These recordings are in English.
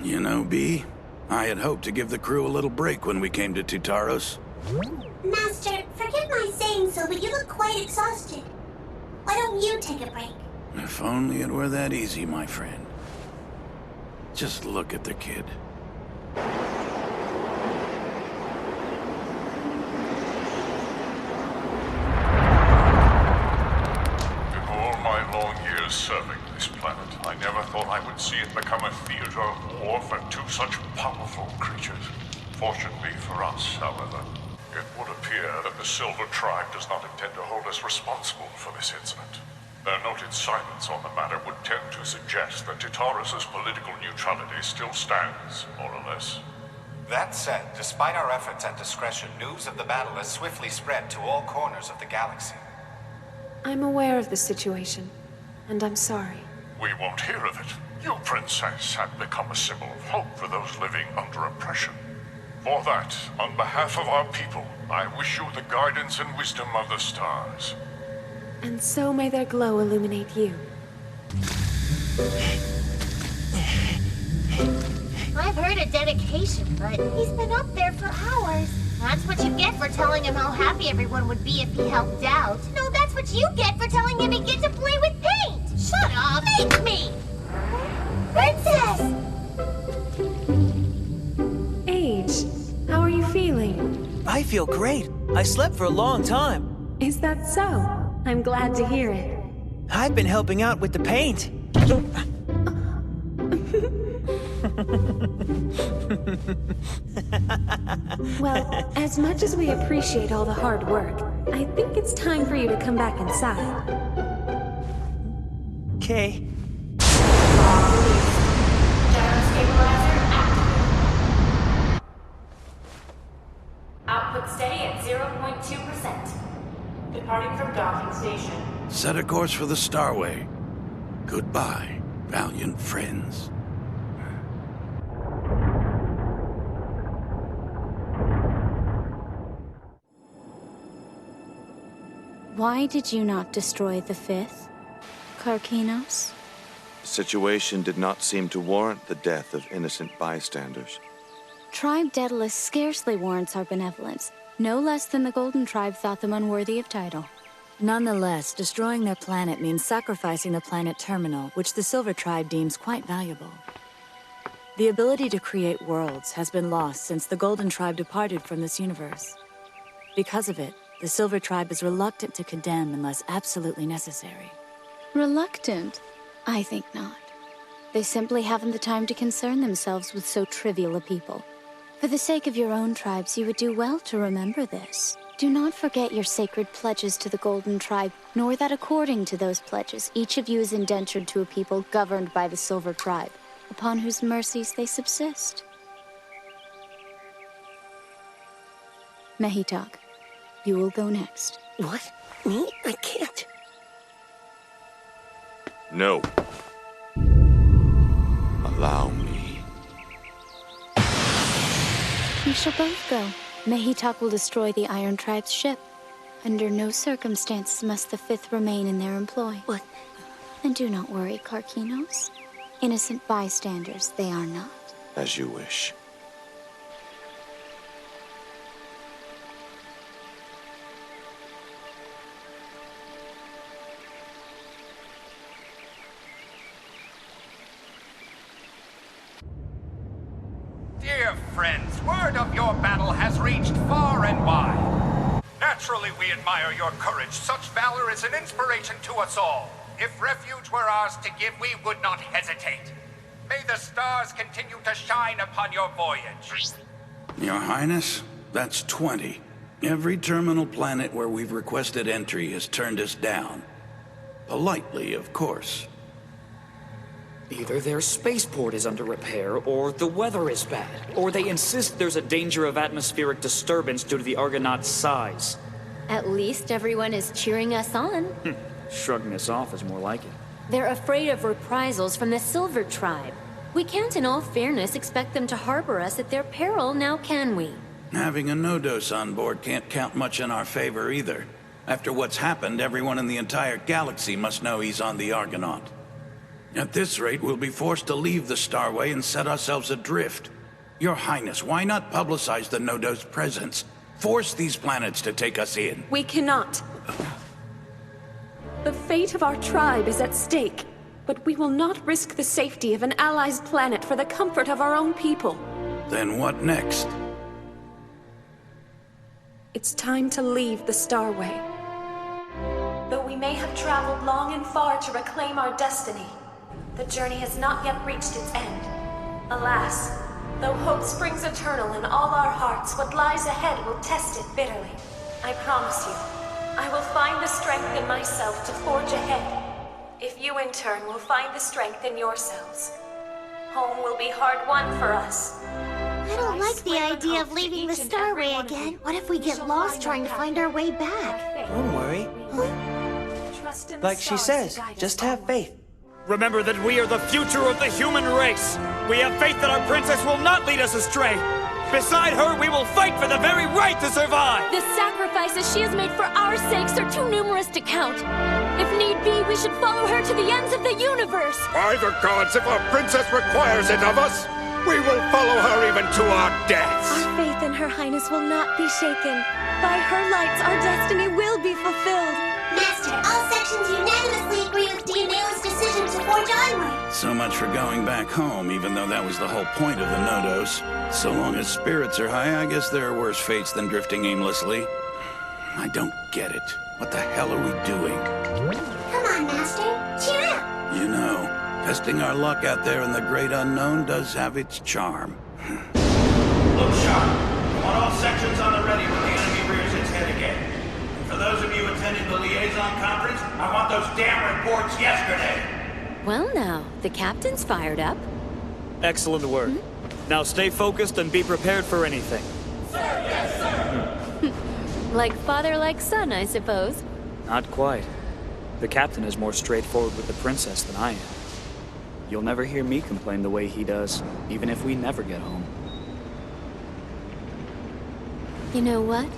You know, B, I had hoped to give the crew a little break when we came to Tutaros. Master, forgive my saying so, but you look quite exhausted. Why don't you take a break? If only it were that easy, my friend. Just look at the kid. Serving this planet, I never thought I would see it become a theater of war for two such powerful creatures. Fortunately for us, however, it would appear that the Silver Tribe does not intend to hold us responsible for this incident. Their noted silence on the matter would tend to suggest that Tutaros' political neutrality still stands, more or less. That said, despite our efforts and discretion, news of the battle has swiftly spread to all corners of the galaxy. I'm aware of the situation. And I'm sorry. We won't hear of it. You, Princess, have become a symbol of hope for those living under oppression. For that, on behalf of our people, I wish you the guidance and wisdom of the stars. And so may their glow illuminate you. I've heard a dedication, but he's been up there for hours. That's what you get for telling him how happy everyone would be if he helped out. No, that's what you get for telling him he gets to play with paint! Shut up! Thank me! Princess! Age, how are you feeling? I feel great. I slept for a long time. Is that so? I'm glad to hear it. I've been helping out with the paint. Well, as much as we appreciate all the hard work, I think it's time for you to come back inside. Okay. Output steady at 0.2%. Departing from docking station. Set a course for the Starway. Goodbye, valiant friends. Why did you not destroy the fifth, Karkinos? The situation did not seem to warrant the death of innocent bystanders. Tribe Daedalus scarcely warrants our benevolence. No less than the Golden Tribe thought them unworthy of title. Nonetheless, destroying their planet means sacrificing the planet Terminal, which the Silver Tribe deems quite valuable. The ability to create worlds has been lost since the Golden Tribe departed from this universe. Because of it, the Silver Tribe is reluctant to condemn unless absolutely necessary. Reluctant? I think not. They simply haven't the time to concern themselves with so trivial a people. For the sake of your own tribes, you would do well to remember this. Do not forget your sacred pledges to the Golden Tribe, nor that according to those pledges, each of you is indentured to a people governed by the Silver Tribe, upon whose mercies they subsist. Mehitak, you will go next. What? Me? I can't. No. Allow me. You shall both go. Mehitak will destroy the Iron Tribe's ship. Under no circumstances must the fifth remain in their employ. What? And do not worry, Karkinos. Innocent bystanders, they are not. As you wish. Dear friends, word of your battle has reached far and wide. Naturally, we admire your courage. Such valor is an inspiration to us all. If refuge were ours to give, we would not hesitate. May the stars continue to shine upon your voyage. Your Highness, that's 20. Every terminal planet where we've requested entry has turned us down. Politely, of course. Either their spaceport is under repair, or the weather is bad, or they insist there's a danger of atmospheric disturbance due to the Argonaut's size. At least everyone is cheering us on. Shrugging us off is more like it. They're afraid of reprisals from the Silver Tribe. We can't, in all fairness, expect them to harbor us at their peril, now can we? Having a Nodos on board can't count much in our favor either. After what's happened, everyone in the entire galaxy must know he's on the Argonaut. At this rate, we'll be forced to leave the Starway and set ourselves adrift. Your Highness, why not publicize the Nodo's presence? Force these planets to take us in. We cannot. The fate of our tribe is at stake, but we will not risk the safety of an ally's planet for the comfort of our own people. Then what next? It's time to leave the Starway. Though we may have traveled long and far to reclaim our destiny, the journey has not yet reached its end. Alas, though hope springs eternal in all our hearts, what lies ahead will test it bitterly. I promise you, I will find the strength in myself to forge ahead. If you in turn will find the strength in yourselves, home will be hard won for us. I don't like the idea of leaving the Starway again. What if we get lost trying to find our way back? Don't worry. Like she says, just have faith. Remember that we are the future of the human race. We have faith that our princess will not lead us astray. Beside her, we will fight for the very right to survive! The sacrifices she has made for our sakes are too numerous to count. If need be, we should follow her to the ends of the universe. By the gods, if our princess requires it of us, we will follow her even to our deaths. Our faith in Her Highness will not be shaken. By her lights, our destiny will be fulfilled. Master, all sections unanimously agree with Deianeira's decision to forge onward. So much for going back home, even though that was the whole point of the Nodos. So long as spirits are high, I guess there are worse fates than drifting aimlessly. I don't get it. What the hell are we doing? Come on, Master. Cheer up. You know, testing our luck out there in the great unknown does have its charm. Look sharp. I want all sections on the ready when the enemy rears its head again. And for those of you attending the liaison conference, I want those damn reports yesterday. Well now, the captain's fired up. Excellent work. Now stay focused and be prepared for anything. Like father, like son, I suppose. Not quite. The captain is more straightforward with the princess than I am. You'll never hear me complain the way he does, even if we never get home. You know what?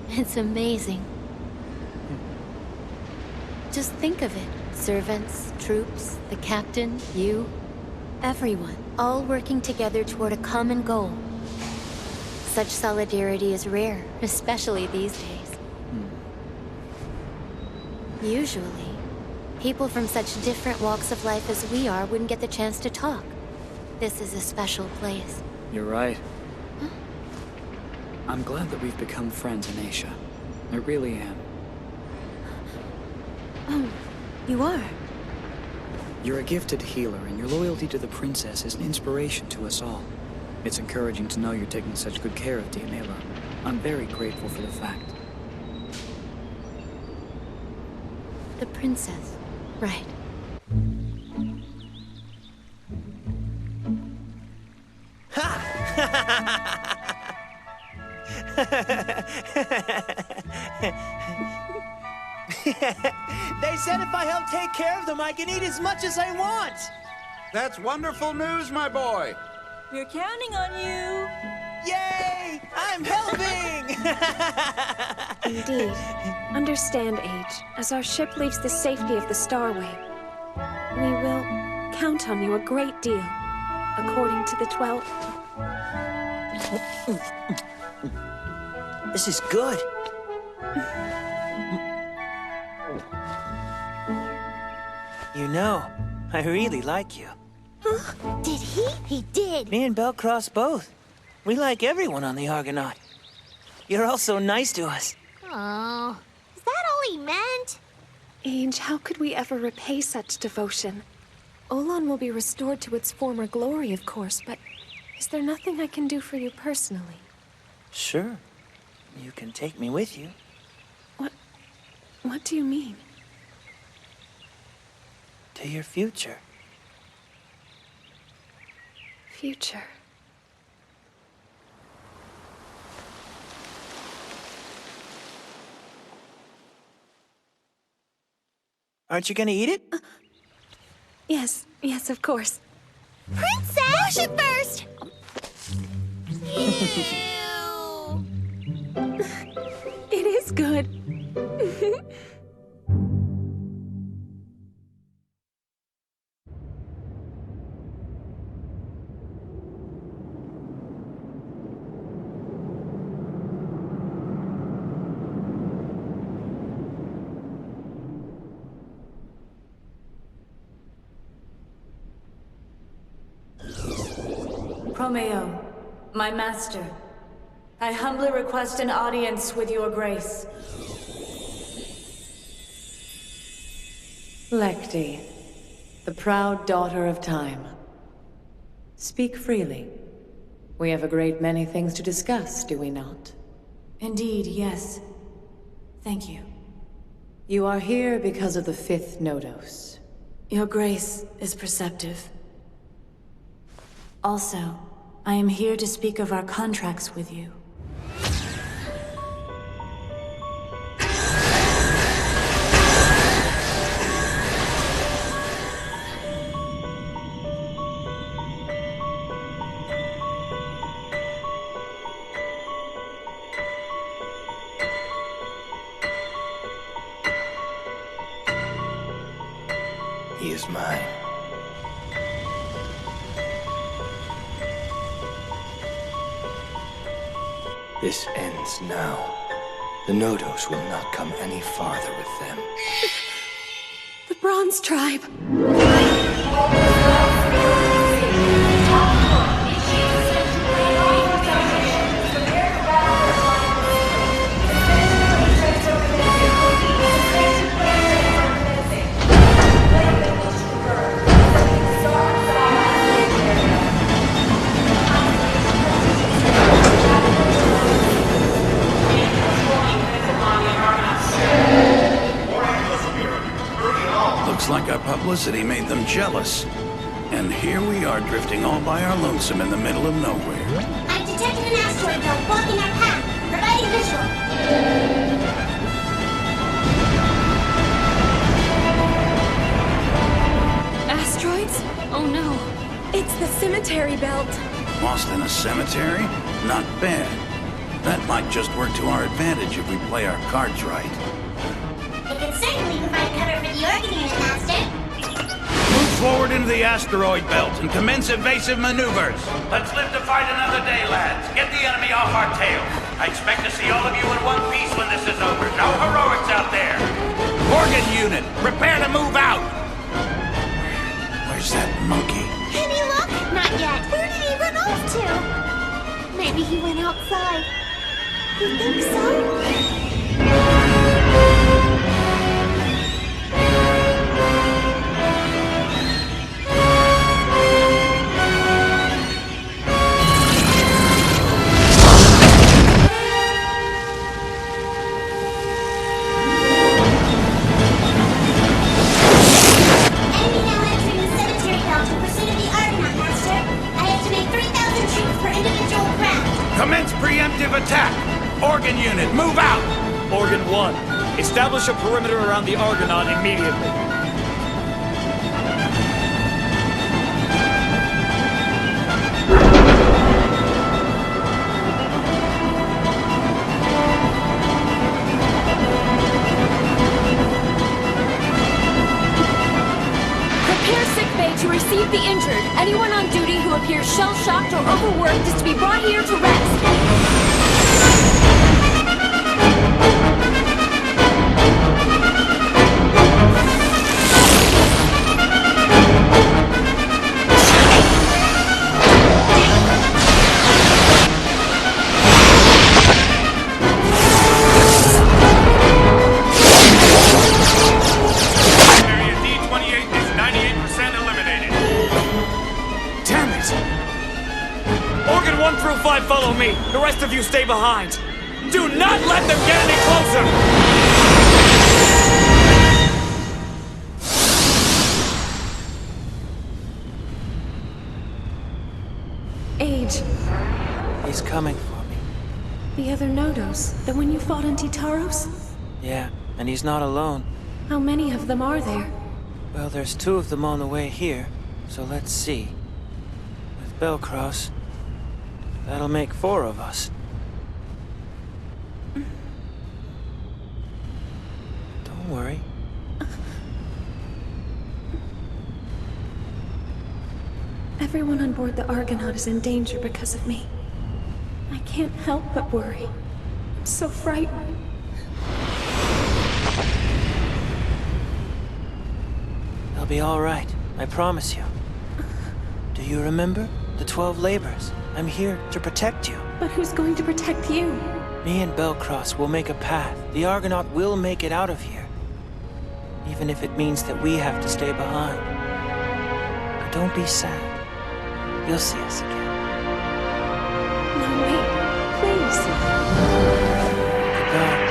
It's amazing. Just think of it. Servants, troops, the captain, you, everyone, all working together toward a common goal. Such solidarity is rare, especially these days. Usually, people from such different walks of life as we are wouldn't get the chance to talk. This is a special place. You're right. I'm glad that we've become friends in Asia. I really am. Oh, you are? You're a gifted healer, and your loyalty to the princess is an inspiration to us all. It's encouraging to know you're taking such good care of Deianeira. I'm very grateful for the fact. The princess, right. They said if I help take care of them, I can eat as much as I want. That's wonderful news, my boy. We're counting on you. Yay! I'm helping! Indeed. Understand, Age, as our ship leaves the safety of the Starway, we will count on you a great deal, according to the 12. This is good. You know, I really like you. Huh? Did he? He did. Me and Belcross both. We like everyone on the Argonaut. You're all so nice to us. Oh, is that all he meant? Age, how could we ever repay such devotion? Olon will be restored to its former glory, of course, but is there nothing I can do for you personally? Sure. You can take me with you. What do you mean? To your future. Future. Aren't you gonna eat it? Yes, of course. Princess! Wash it first! It is good. Promeo, my master, I humbly request an audience with your grace. Lecti, the proud daughter of time. Speak freely. We have a great many things to discuss, do we not? Indeed, yes. Thank you. You are here because of the 5th Nodos. Your grace is perceptive. Also, I am here to speak of our contracts with you. He is mine. This ends now. The Nodos will not come any farther with them. The Bronze Tribe. Looks like our publicity made them jealous. And here we are drifting all by our lonesome in the middle of nowhere. I've detected an asteroid belt blocking our path, providing visual. Asteroids? Oh no. It's the cemetery belt. Lost in a cemetery? Not bad. That might just work to our advantage if we play our cards right. It can certainly provide cover for the organ unit, Master. Move forward into the asteroid belt and commence evasive maneuvers. Let's live to fight another day, lads. Get the enemy off our tail. I expect to see all of you in one piece when this is over. No heroics out there. Organ unit, prepare to move out. Where's that monkey? Any luck? Not yet. Where did he run off to? Maybe he went outside. You think so? Commence preemptive attack! Organ unit, move out! Organ 1, establish a perimeter around the Argonaut immediately. Prepare sickbay to receive the injured. Anyone on duty who appears shell-shocked or overworked is to be brought here to rest. Follow me. The rest of you stay behind. Do not let them get any closer! Age. He's coming for me. The other Nodos. The one you fought on Titaros? Yeah, and he's not alone. How many of them are there? Well, there's 2 of them on the way here. So let's see. With Belcross, that'll make 4 of us. Don't worry. Everyone on board the Argonaut is in danger because of me. I can't help but worry. I'm so frightened. They'll be all right. I promise you. Do you remember? The 12 labors. I'm here to protect you. But who's going to protect you? Me and Belcross will make a path. The Argonaut will make it out of here. Even if it means that we have to stay behind. But don't be sad. You'll see us again. No, wait. Please. Goodbye.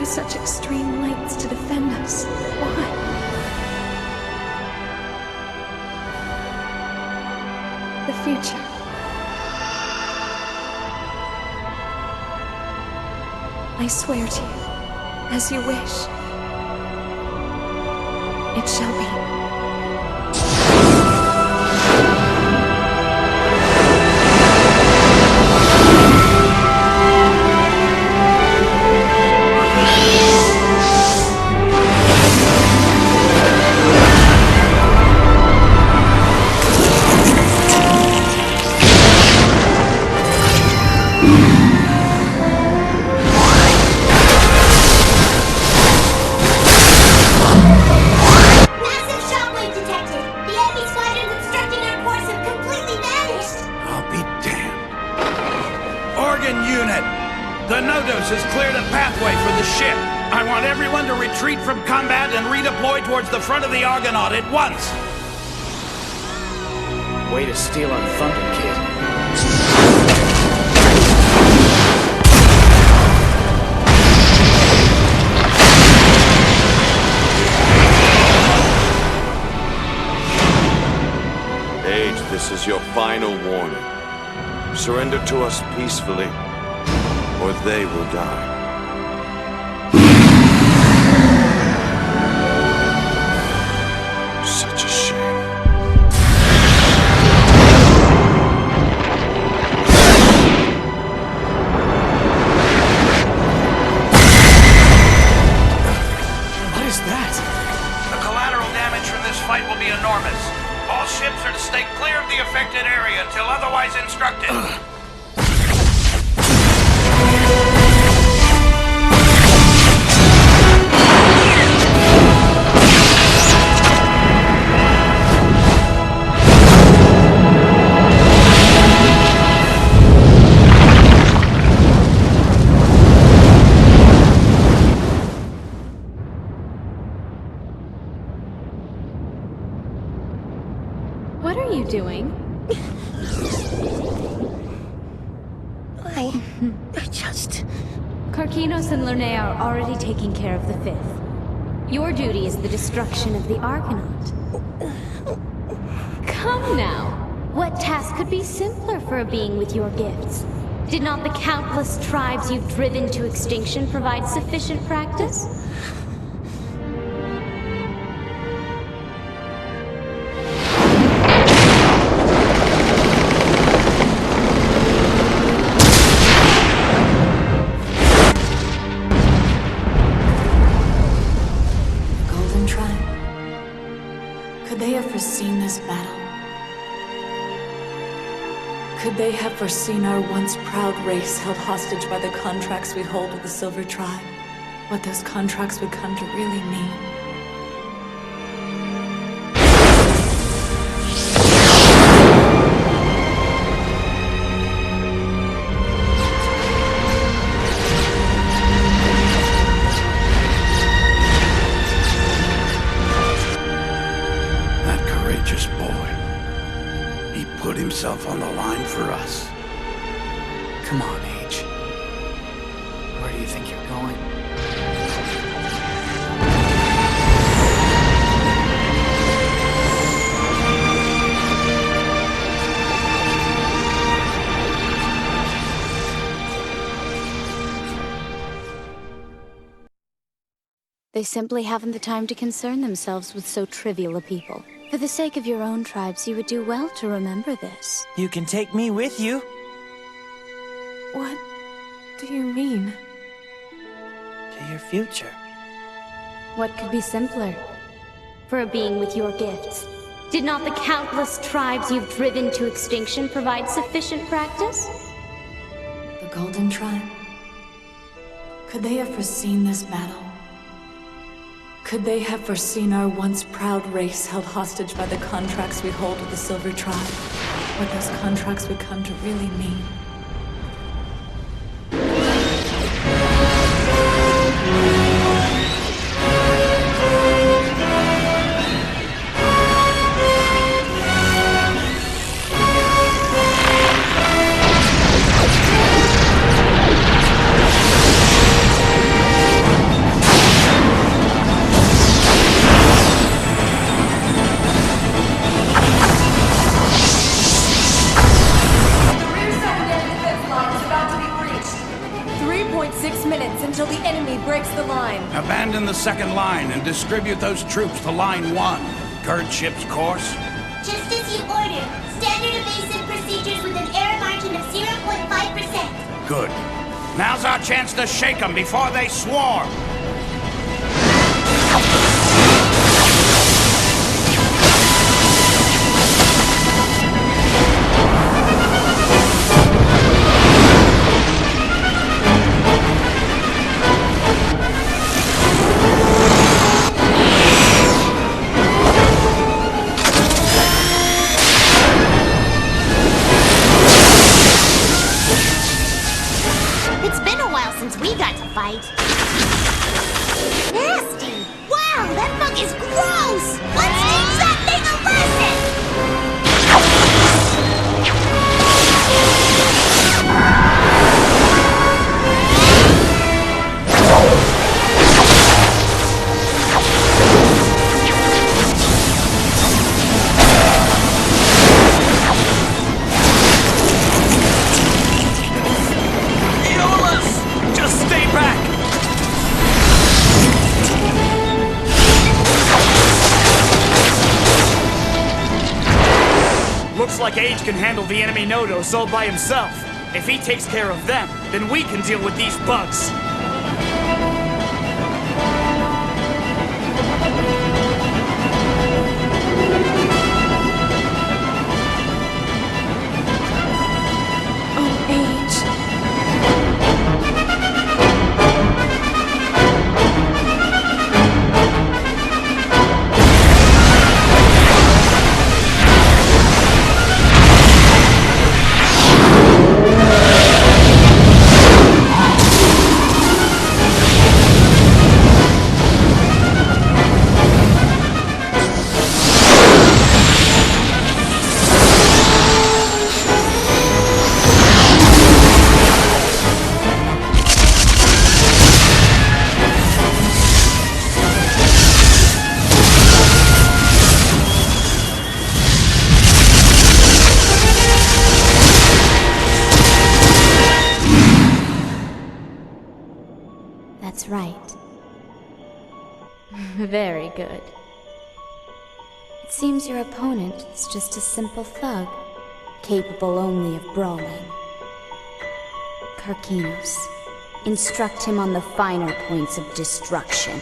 Such extreme lengths to defend us. Why? The future. I swear to you, as you wish, it shall be. Towards the front of the Argonaut at once! Way to steal our thunder, kid. Age, this is your final warning. Surrender to us peacefully, or they will die. Such a shame. What is that? The collateral damage from this fight will be enormous. All ships are to stay clear of the affected area until otherwise instructed. What are you doing? I just... Karkinos and Lerne are already taking care of the fifth. Your duty is the destruction of the Argonaut. Come now. What task could be simpler for a being with your gifts? Did not the countless tribes you've driven to extinction provide sufficient practice? Foreseen this battle? Could they have foreseen our once proud race held hostage by the contracts we hold with the Silver Tribe? What those contracts would come to really mean? Himself on the line for us. Come on, Age. Where do you think you're going? They simply haven't the time to concern themselves with so trivial a people. For the sake of your own tribes, you would do well to remember this. You can take me with you. What do you mean? To your future. What could be simpler? For a being with your gifts, did not the countless tribes you've driven to extinction provide sufficient practice? The Golden Tribe? Could they have foreseen this battle? Could they have foreseen our once proud race held hostage by the contracts we hold with the Silver Tribe? What those contracts would come to really mean? Until the enemy breaks the line. Abandon the second line and distribute those troops to line 1. Guard ship's course. Just as you ordered. Standard evasive procedures with an error margin of 0.5%. Good. Now's our chance to shake them before they swarm. Nasty! Wow, that bug is gross! Let's teach that thing a Eolus! Just stay back! Looks like Age can handle the enemy Nodos all by himself. If he takes care of them, then we can deal with these bugs. That's right. Very good. It seems your opponent is just a simple thug, capable only of brawling. Karkinos, instruct him on the finer points of destruction.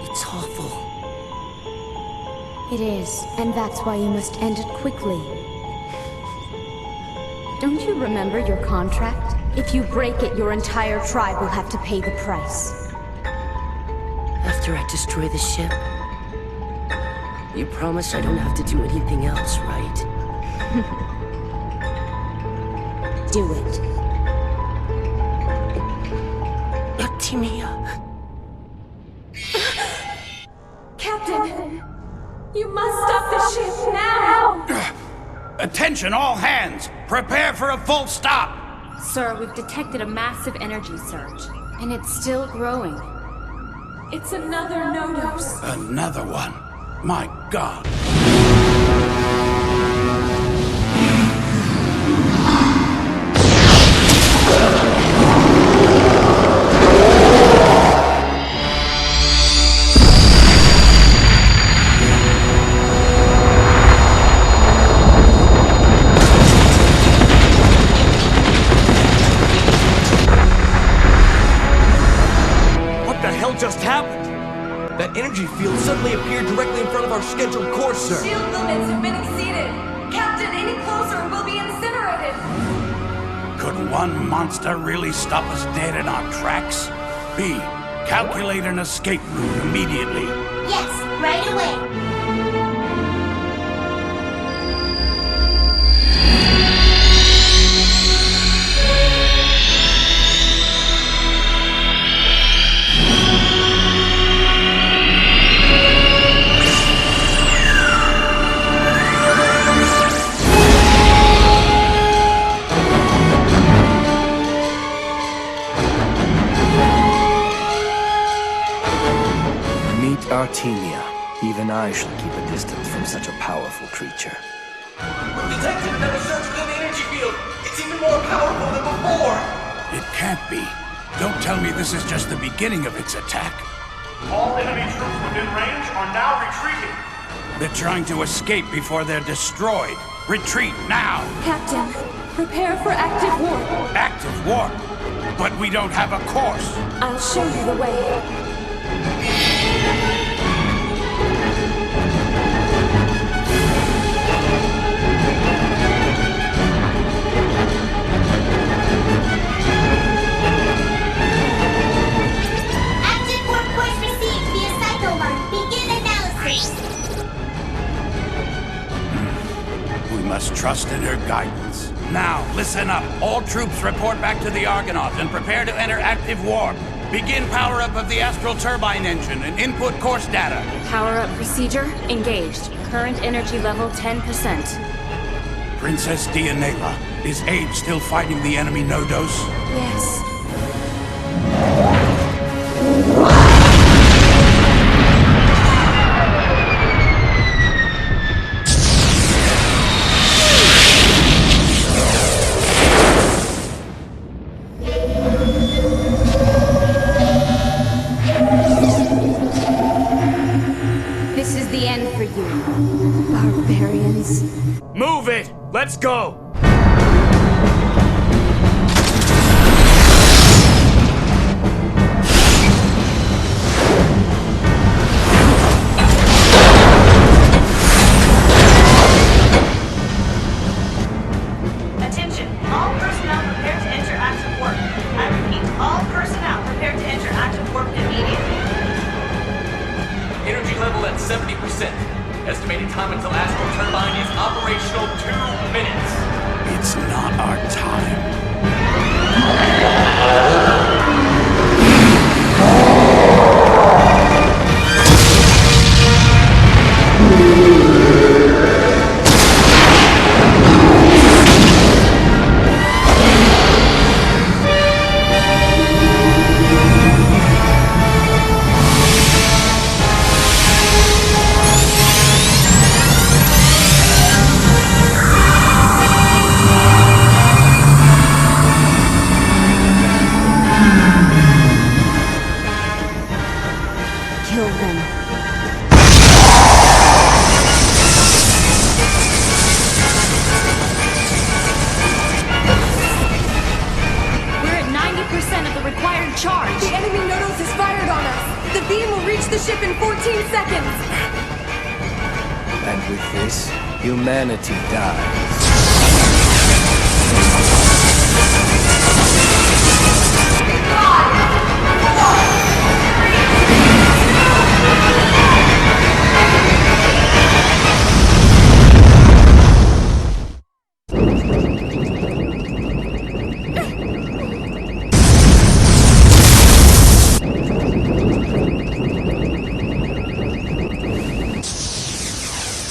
It's awful. It is, and that's why you must end it quickly. Don't you remember your contract? If you break it, your entire tribe will have to pay the price. After I destroy the ship, you promise I don't have to do anything else, right? Do it. Actimia. Captain! You must stop the ship now! Attention, all hands! Prepare for a full stop! Sir, we've detected a massive energy surge. And it's still growing. It's another Nodos. Another one. My God. What the hell just happened? That energy field suddenly appeared directly in front of our scheduled course, sir. Shield limits have been exceeded. Captain, any closer and we'll be incinerated. Could one monster really stop us dead in our tracks? B, calculate an escape route immediately. Yes, right away. Artemia. Even I shall keep a distance from such a powerful creature. We've detected another surge within the energy field. It's even more powerful than before. It can't be. Don't tell me this is just the beginning of its attack. All enemy troops within range are now retreating. They're trying to escape before they're destroyed. Retreat now! Captain, prepare for active warp. Active warp? But we don't have a course. I'll show you the way. Active warp course received via cyclone. Begin analysis. We must trust in her guidance. Now, listen up. All troops report back to the Argonaut and prepare to enter active warp. Begin power-up of the astral turbine engine and input course data. Power-up procedure engaged. Current energy level 10%. Princess Deianeira, is Abe still fighting the enemy Nodos? Yes. This is the end for you, barbarians. Move it! Let's go! Attention, all personnel prepared to enter active warp. I repeat, all personnel prepared to enter active warp immediately. Energy level at 70%. Estimated time until astral turbine is operational 2 minutes. It's not our time. Kill them. We're at 90% of the required charge. The enemy Nodos has fired on us. The beam will reach the ship in 14 seconds. And with this, humanity dies.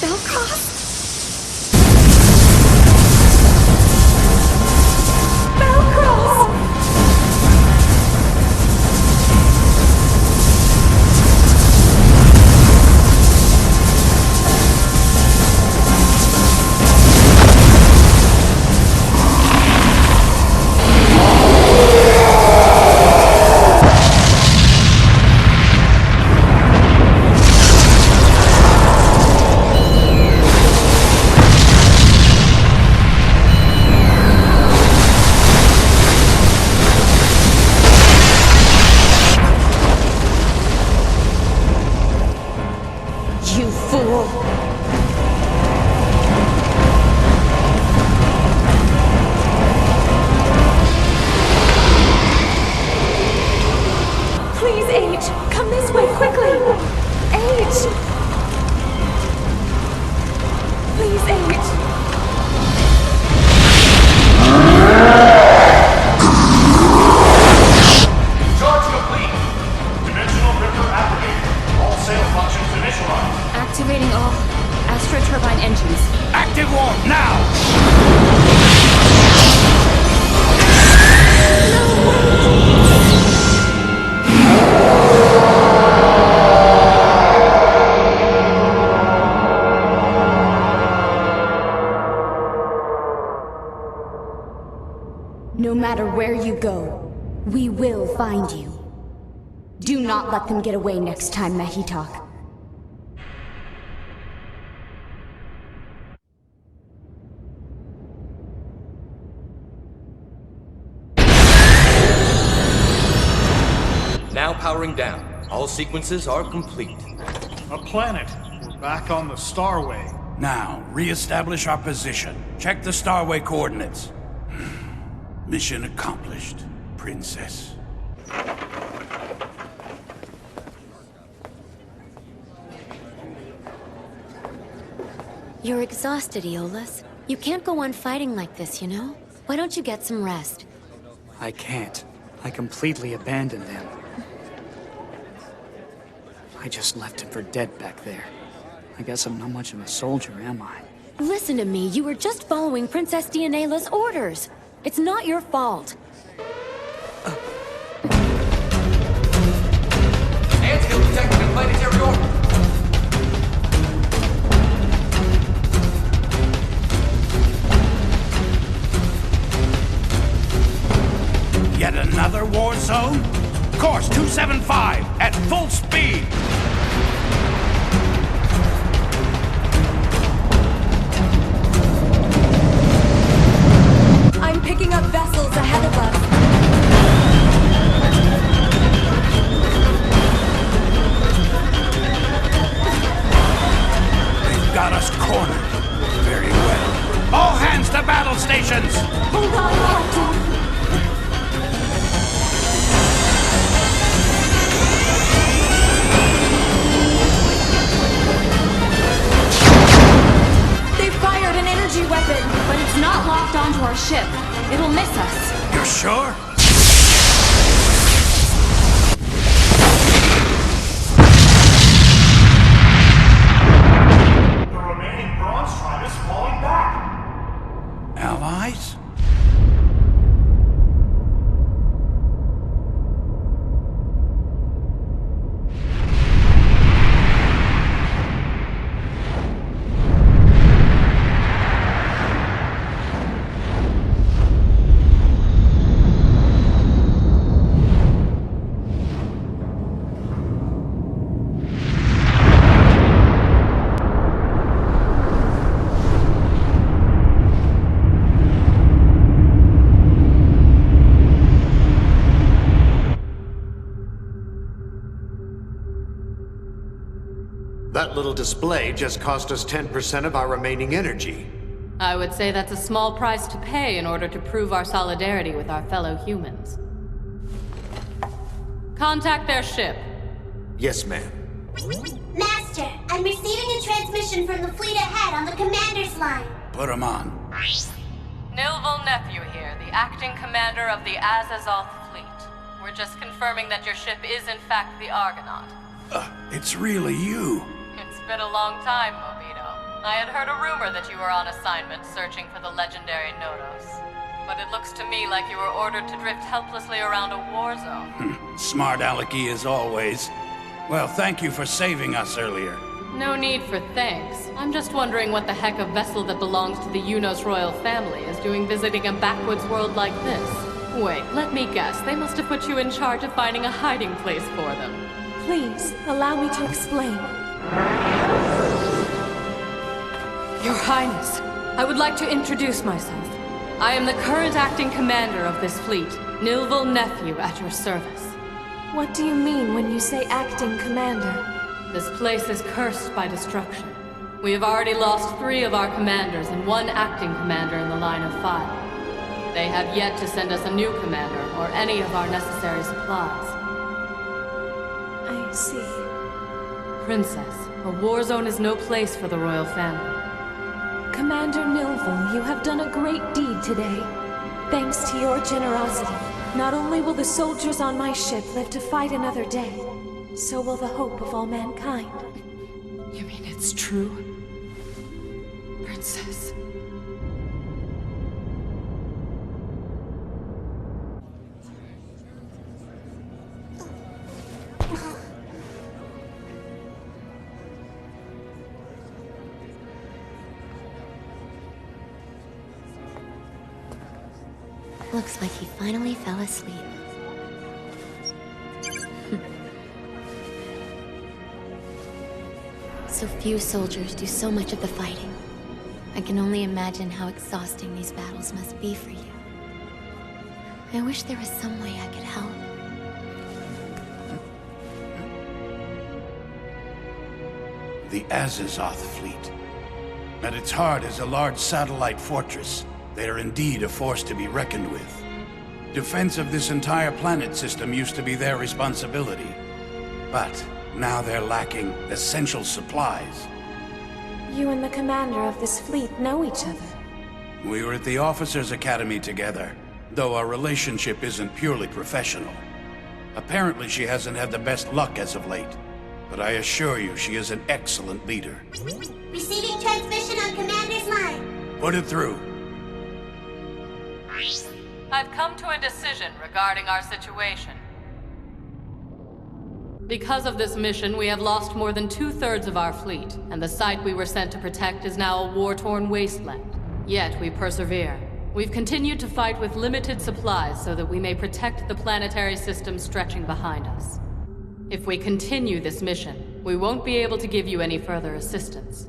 Belcross? you fool! Please, Age! Come this way, quickly! Age! Please, Age! Charge complete! Dimensional ripper activated. All sail functions initialized. Activating all Astro Turbine engines. Active warp now! No matter where you go, we will find you. Do not let them get away next time, Mehitok. Now powering down. All sequences are complete. A planet. We're back on the Starway. Now, re-establish our position. Check the Starway coordinates. Mission accomplished, Princess. You're exhausted, Aeolus. You can't go on fighting like this, you know? Why don't you get some rest? I can't. I completely abandoned them. I just left him for dead back there. I guess I'm not much of a soldier, am I? Listen to me, you were just following Princess Deianeira's orders. It's not your fault. Anthill detected in planetary orbit. Yet another war zone? Course 275 at full speed! I'm picking up vessels ahead of us. They've got us cornered. Very well. All hands to battle stations! Hold on, Captain. They fired an energy weapon, but it's not locked onto our ship. It'll miss us. You're sure? The remaining bronze tribe is falling back. Allies? That little display just cost us 10% of our remaining energy. I would say that's a small price to pay in order to prove our solidarity with our fellow humans. Contact their ship. Yes, ma'am. Master, I'm receiving a transmission from the fleet ahead on the commander's line. Put 'em on. Nilvul Nephew here, the acting commander of the Azazoth fleet. We're just confirming that your ship is in fact the Argonaut. It's really you. It's been a long time, Mobito. I had heard a rumor that you were on assignment searching for the legendary Nodos. But it looks to me like you were ordered to drift helplessly around a war zone. Smart alecky as always. Well, thank you for saving us earlier. No need for thanks. I'm just wondering what the heck a vessel that belongs to the Unos royal family is doing visiting a backwoods world like this. Wait, let me guess. They must have put you in charge of finding a hiding place for them. Please, allow me to explain. Your Highness, I would like to introduce myself. I am the current acting commander of this fleet, Nilvul Nephew, at your service. What do you mean when you say acting commander? This place is cursed by destruction. We have already lost 3 of our commanders and 1 acting commander in the line of fire. They have yet to send us a new commander or any of our necessary supplies. I see. Princess, a war zone is no place for the royal family. Commander Nilval, you have done a great deed today. Thanks to your generosity, not only will the soldiers on my ship live to fight another day, so will the hope of all mankind. You mean it's true? Princess. Looks like he finally fell asleep. So few soldiers do so much of the fighting. I can only imagine how exhausting these battles must be for you. I wish there was some way I could help. The Azazoth fleet. At its heart is a large satellite fortress. They are indeed a force to be reckoned with. Defense of this entire planet system used to be their responsibility. But now they're lacking essential supplies. You and the commander of this fleet know each other. We were at the Officers' Academy together, though our relationship isn't purely professional. Apparently she hasn't had the best luck as of late, but I assure you she is an excellent leader. Receiving transmission on Commander's line. Put it through. I've come to a decision regarding our situation. Because of this mission, we have lost more than 2/3 of our fleet, and the site we were sent to protect is now a war-torn wasteland. Yet we persevere. We've continued to fight with limited supplies so that we may protect the planetary system stretching behind us. If we continue this mission, we won't be able to give you any further assistance.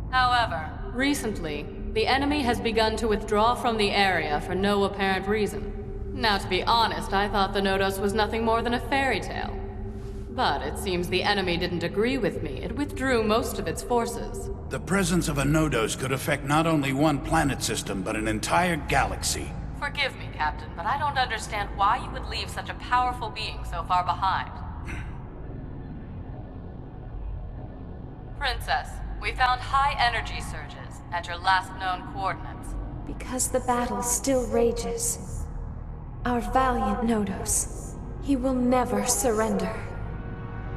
However, recently, the enemy has begun to withdraw from the area for no apparent reason. Now, to be honest, I thought the Nodos was nothing more than a fairy tale. But it seems the enemy didn't agree with me. It withdrew most of its forces. The presence of a Nodos could affect not only one planet system, but an entire galaxy. Forgive me, Captain, but I don't understand why you would leave such a powerful being so far behind. Princess, we found high energy surges at your last known coordinates. Because the battle still rages. Our valiant Nodos. He will never surrender.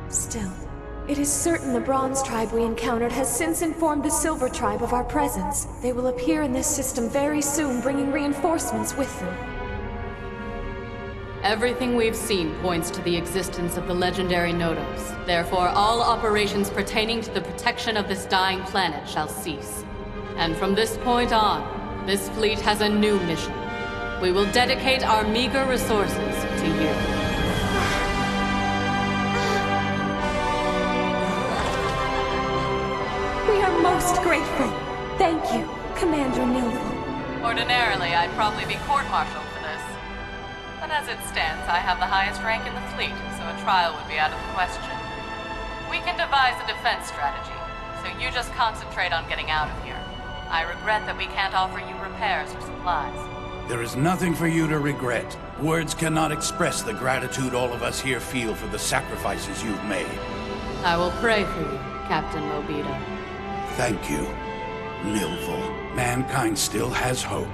Still, it is certain the Bronze Tribe we encountered has since informed the Silver Tribe of our presence. They will appear in this system very soon, bringing reinforcements with them. Everything we've seen points to the existence of the legendary Nodos. Therefore, all operations pertaining to the protection of this dying planet shall cease. And from this point on, this fleet has a new mission. We will dedicate our meager resources to you. We are most grateful. Thank you, Commander Nilval. Ordinarily, I'd probably be court-martialed for this. But as it stands, I have the highest rank in the fleet, so a trial would be out of the question. We can devise a defense strategy, so you just concentrate on getting out of here. I regret that we can't offer you repairs or supplies. There is nothing for you to regret. Words cannot express the gratitude all of us here feel for the sacrifices you've made. I will pray for you, Captain Mobita. Thank you, Nilval. Mankind still has hope.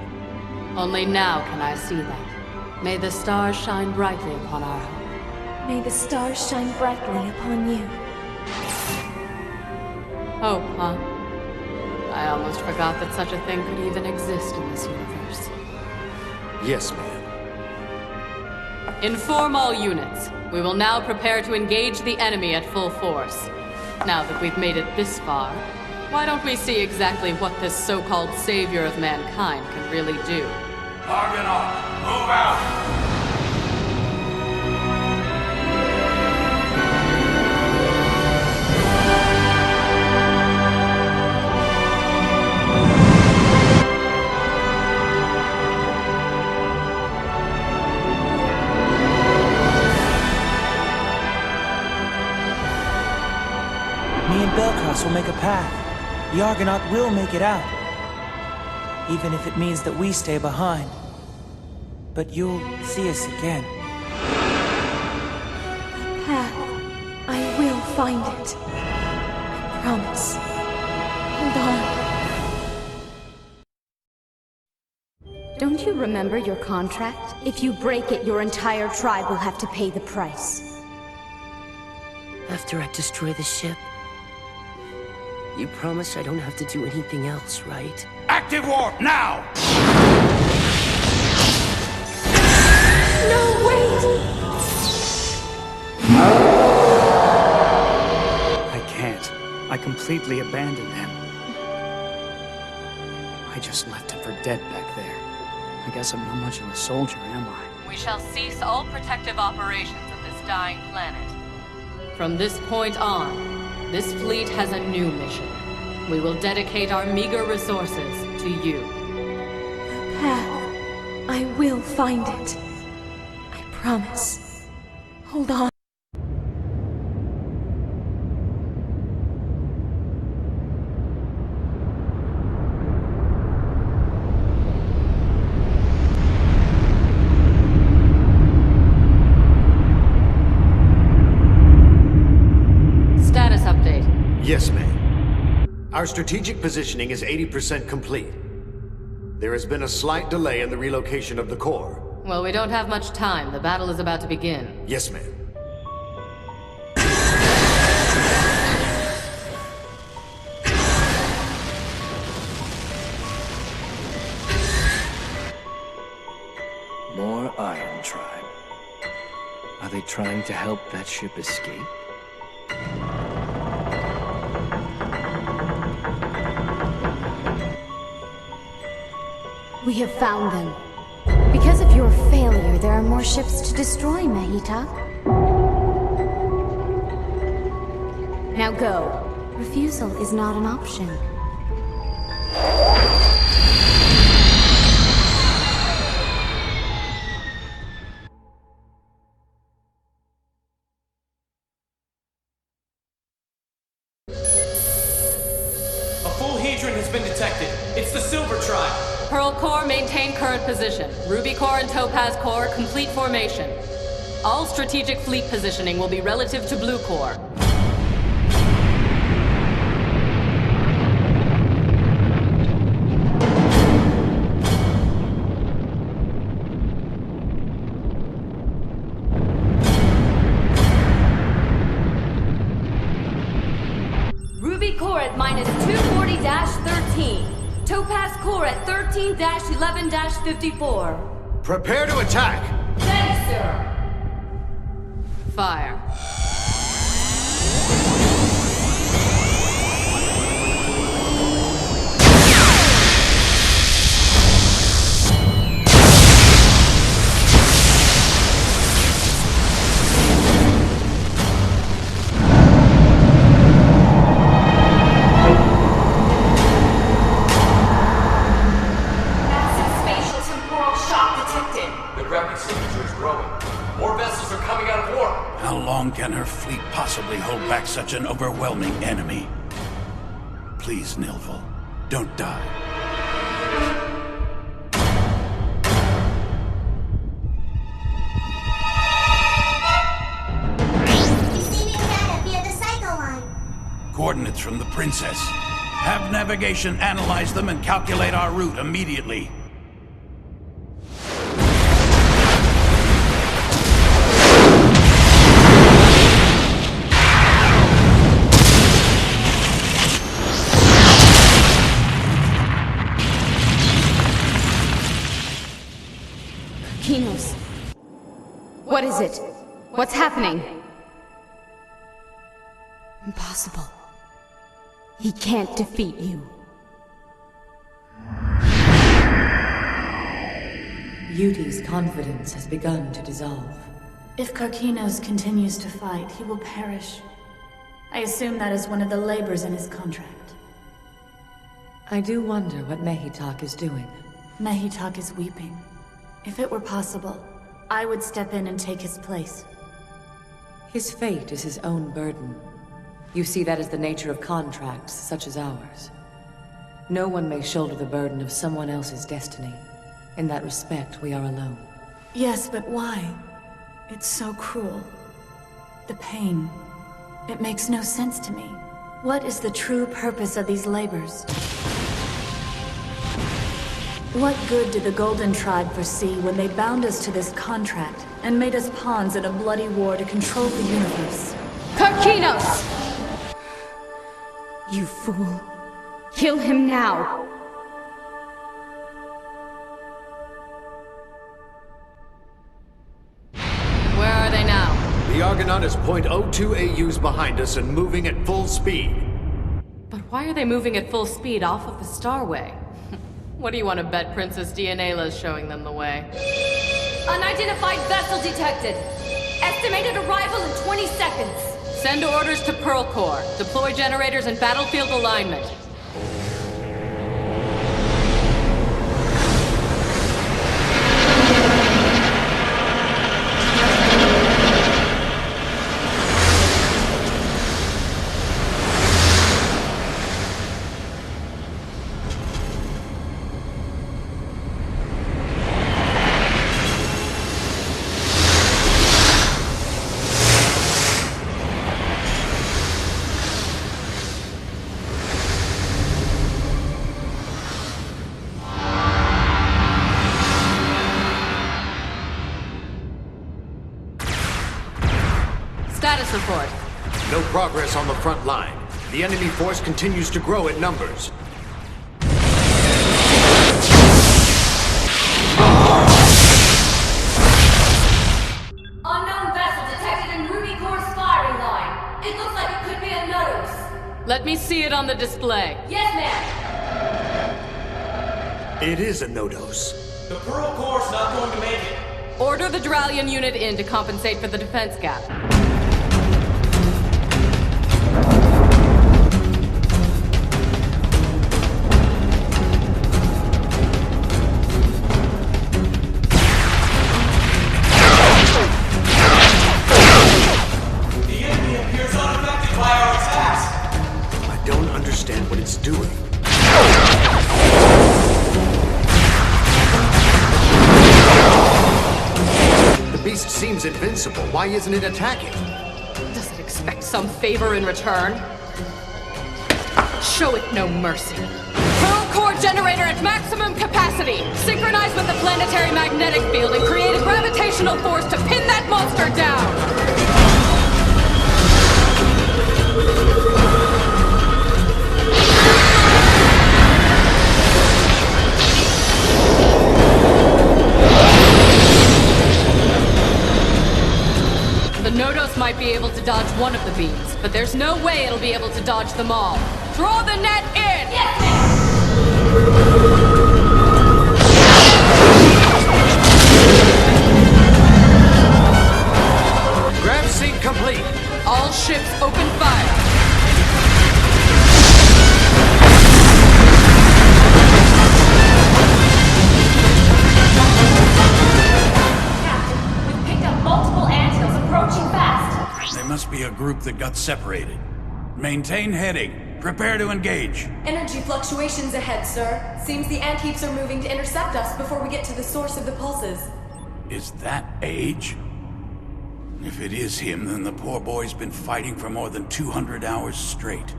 Only now can I see that. May the stars shine brightly upon our hope. May the stars shine brightly upon you. Hope, huh? I almost forgot that such a thing could even exist in this universe. Yes, ma'am. Inform all units. We will now prepare to engage the enemy at full force. Now that we've made it this far, why don't we see exactly what this so-called savior of mankind can really do? Argonaut, move out! Me and Belcross will make a path. The Argonaut will make it out. Even if it means that we stay behind. But you'll see us again. The path. I will find it. I promise. Hold on. Don't you remember your contract? If you break it, your entire tribe will have to pay the price. After I destroy the ship, you promise I don't have to do anything else, right? Active warp, now! No, wait! I can't. I completely abandoned him. I just left him for dead back there. I guess I'm not much of a soldier, am I? We shall cease all protective operations of this dying planet. From this point on, this fleet has a new mission. We will dedicate our meager resources to you. The path. I will find it. I promise. Hold on. Status update. Yes, ma'am. Our strategic positioning is 80% complete. There has been a slight delay in the relocation of the core. Well, we don't have much time. The battle is about to begin. Yes, ma'am. More Iron Tribe. Are they trying to help that ship escape? We have found them. Because of your failure, there are more ships to destroy, Mecha. Now go. Refusal is not an option. A full Hedron has been detected. It's the Silver Tribe. Pearl Core, maintain current position. Ruby Core and Topaz Core, complete formation. All strategic fleet positioning will be relative to Blue Core. Ruby Core at minus 240-13. Topaz Core at 13-11-54. Prepare to attack! Thanks, sir. Fire. How long can her fleet possibly hold back such an overwhelming enemy? Please, Nilval, don't die. Receiving data via the cycle line. Coordinates from the Princess. Have navigation analyze them and calculate our route immediately. Kinos. What is it? What's happening? Impossible. He can't defeat you. Yudi's confidence has begun to dissolve. If Karkinos continues to fight, he will perish. I assume that is one of the labors in his contract. I do wonder what Mehitak is doing. Mehitak is weeping. If it were possible, I would step in and take his place. His fate is his own burden. You see that as the nature of contracts such as ours. No one may shoulder the burden of someone else's destiny. In that respect, we are alone. Yes, but why? It's so cruel. The pain. It makes no sense to me. What is the true purpose of these labors? What good did the Golden Tribe foresee when they bound us to this contract and made us pawns in a bloody war to control the universe? Karkinos! You fool. Kill him now! Where are they now? The Argonaut is 0.02 AUs behind us and moving at full speed. But why are they moving at full speed off of the Starway? What do you want to bet Princess Deianeira is showing them the way? Unidentified vessel detected. Estimated arrival in 20 seconds. Send orders to Pearl Corps. Deploy generators and battlefield alignment. Status report. No progress on the front line. The enemy force continues to grow in numbers. Unknown vessel detected in Ruby Core's firing line. It looks like it could be a Nodos. Let me see it on the display. Yes, ma'am. It is a Nodos. The Pearl Corps not going to make it. Order the Dralian unit in to compensate for the defense gap. The enemy appears unaffected by our attacks. I don't understand what it's doing. The beast seems invincible. Why isn't it attacking? Does it expect some favor in return? Show it no mercy. Pearl Core generator at maximum capacity. Synchronize with the planetary magnetic field and create a gravitational force to pin that monster down. The Nodos might be able to dodge one of the beams, but there's no way it'll be able to dodge them all. Draw the net in! Yes, ma'am. Grab seat complete. All ships open fire. Captain, we've picked up multiple anthills approaching fast. They must be a group that got separated. Maintain heading. Prepare to engage. Energy fluctuations ahead, sir. Seems the ant heaps are moving to intercept us before we get to the source of the pulses. Is that Age? If it is him, then the poor boy's been fighting for more than 200 hours straight.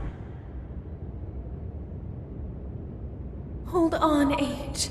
Hold on, Age.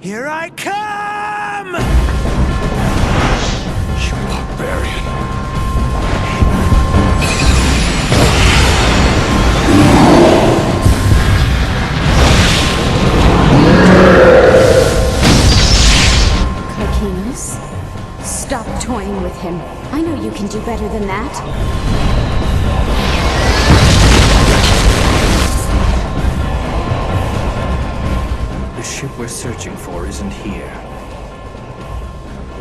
Here I come! You barbarian. Stop toying with him. I know you can do better than that. The ship we're searching for isn't here.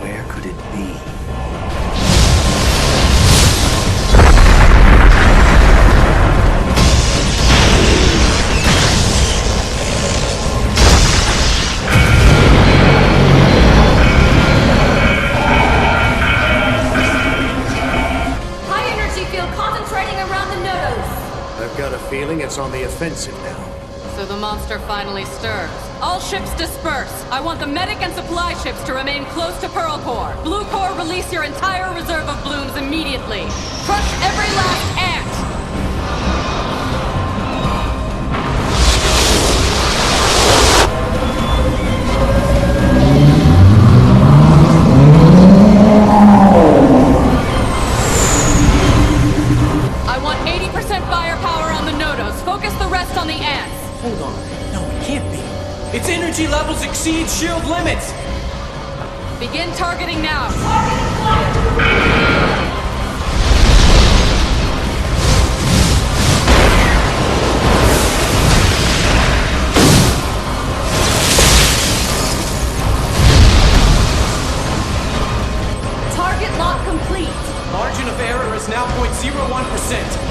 Where could it be? Feeling it's on the offensive now. So the monster finally stirs. All ships disperse. I want the medic and supply ships to remain close to Pearl Core. Blue Core, release your entire reserve of blooms immediately. Crush every last ant! I want 80% firepower on the Nodos. Focus the rest on the ants. Hold on. No, it can't be. Its energy levels exceed shield limits. Begin targeting now. Target lock complete. Margin of error is now 0.01%.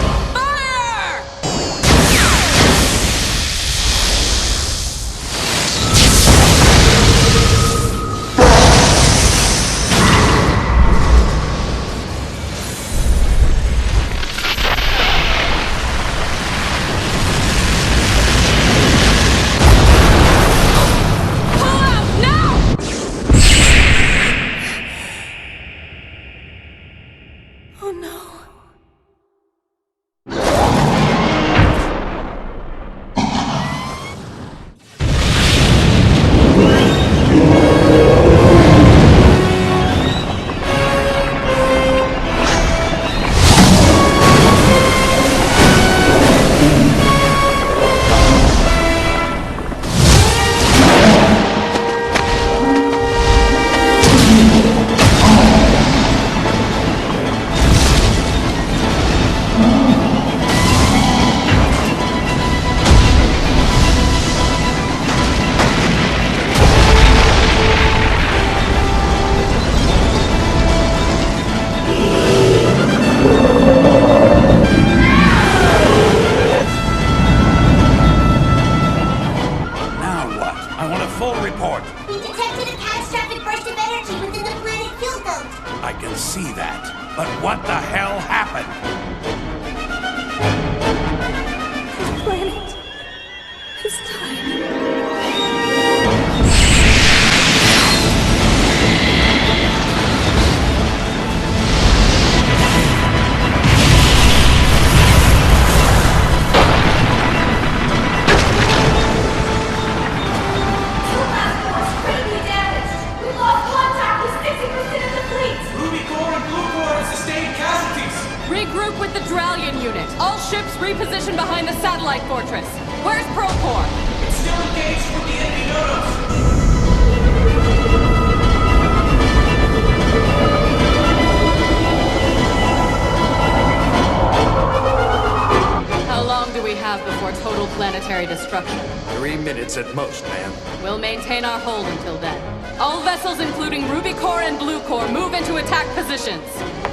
At most, ma'am. We'll maintain our hold until then. All vessels, including Ruby Core and Blue Core, move into attack positions.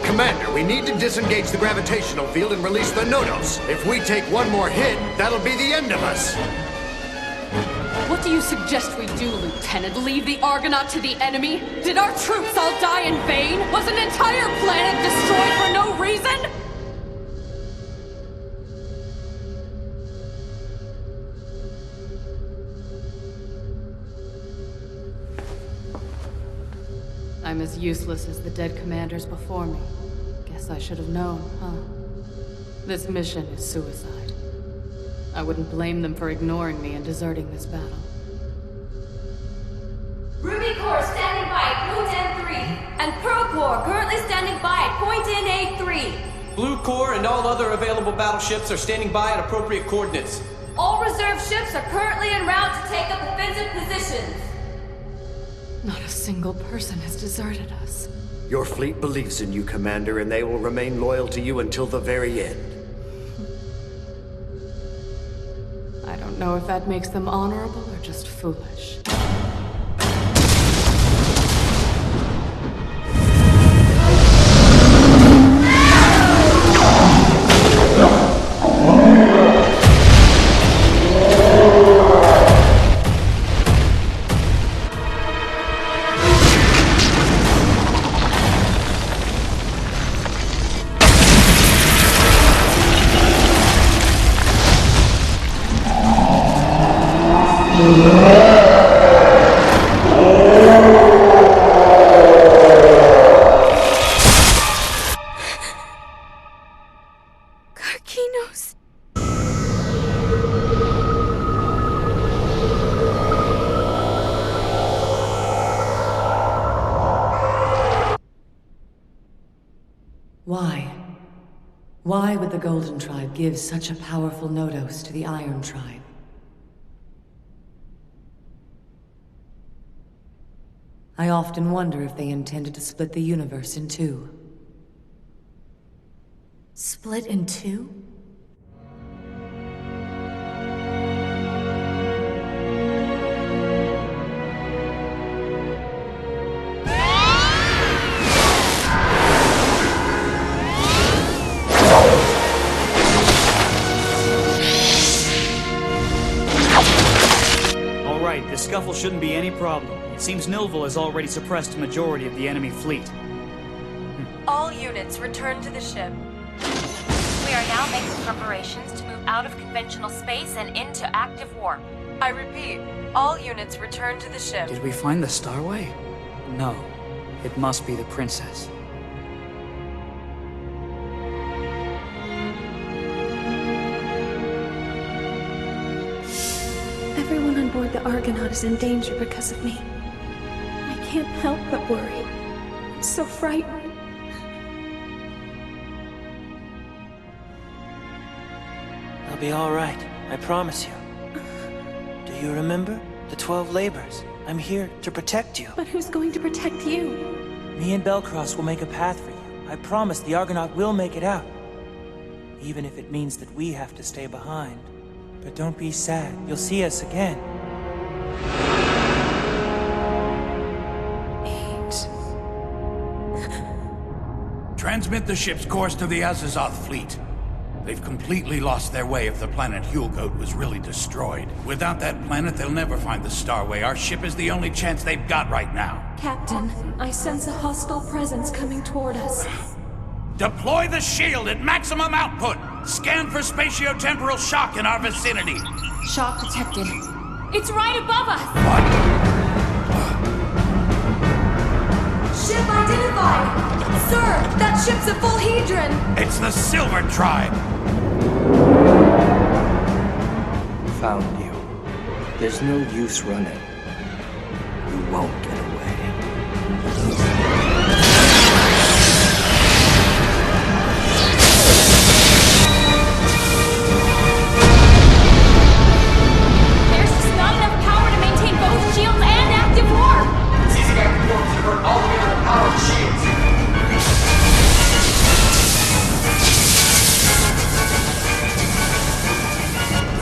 Commander, we need to disengage the gravitational field and release the Nodos. If we take one more hit, that'll be the end of us. What do you suggest we do, Lieutenant? Leave the Argonaut to the enemy? Did our troops all die in vain? Was an entire planet destroyed for no reason? I'm as useless as the dead commanders before me. Guess I should have known, huh? This mission is suicide. I wouldn't blame them for ignoring me and deserting this battle. Corps, currently standing by at point in A3. Blue Corps and all other available battleships are standing by at appropriate coordinates. All reserve ships are currently en route to take up offensive positions. Not a single person has deserted us. Your fleet believes in you, Commander, and they will remain loyal to you until the very end. I don't know if that makes them honorable or just foolish. Why would the Golden Tribe give such a powerful Nodos to the Iron Tribe? I often wonder if they intended to split the universe in two. Split in two? The scuffle shouldn't be any problem. It seems Nilville has already suppressed a majority of the enemy fleet. All units return to the ship. We are now making preparations to move out of conventional space and into active warp. I repeat, all units return to the ship. Did we find the Starway? No. It must be the Princess. Everyone on board the Argonaut is in danger because of me. I can't help but worry. I'm so frightened. I'll be all right, I promise you. Do you remember? The 12 labors. I'm here to protect you. But who's going to protect you? Me and Belcross will make a path for you. I promise the Argonaut will make it out. Even if it means that we have to stay behind. But don't be sad. You'll see us again. 8. Transmit the ship's course to the Azazoth fleet. They've completely lost their way if the planet Hulgoat was really destroyed. Without that planet, they'll never find the Starway. Our ship is the only chance they've got right now. Captain, I sense a hostile presence coming toward us. Deploy the shield at maximum output! Scan for spatiotemporal shock in our vicinity. Shock detected. It's right above us! What? Ship identified! Sir, that ship's a full hedron! It's the Silver Tribe! Found you. There's no use running. You won't get away. Shields and active warp! Seizing active warp to divert all the way to the power of the shields.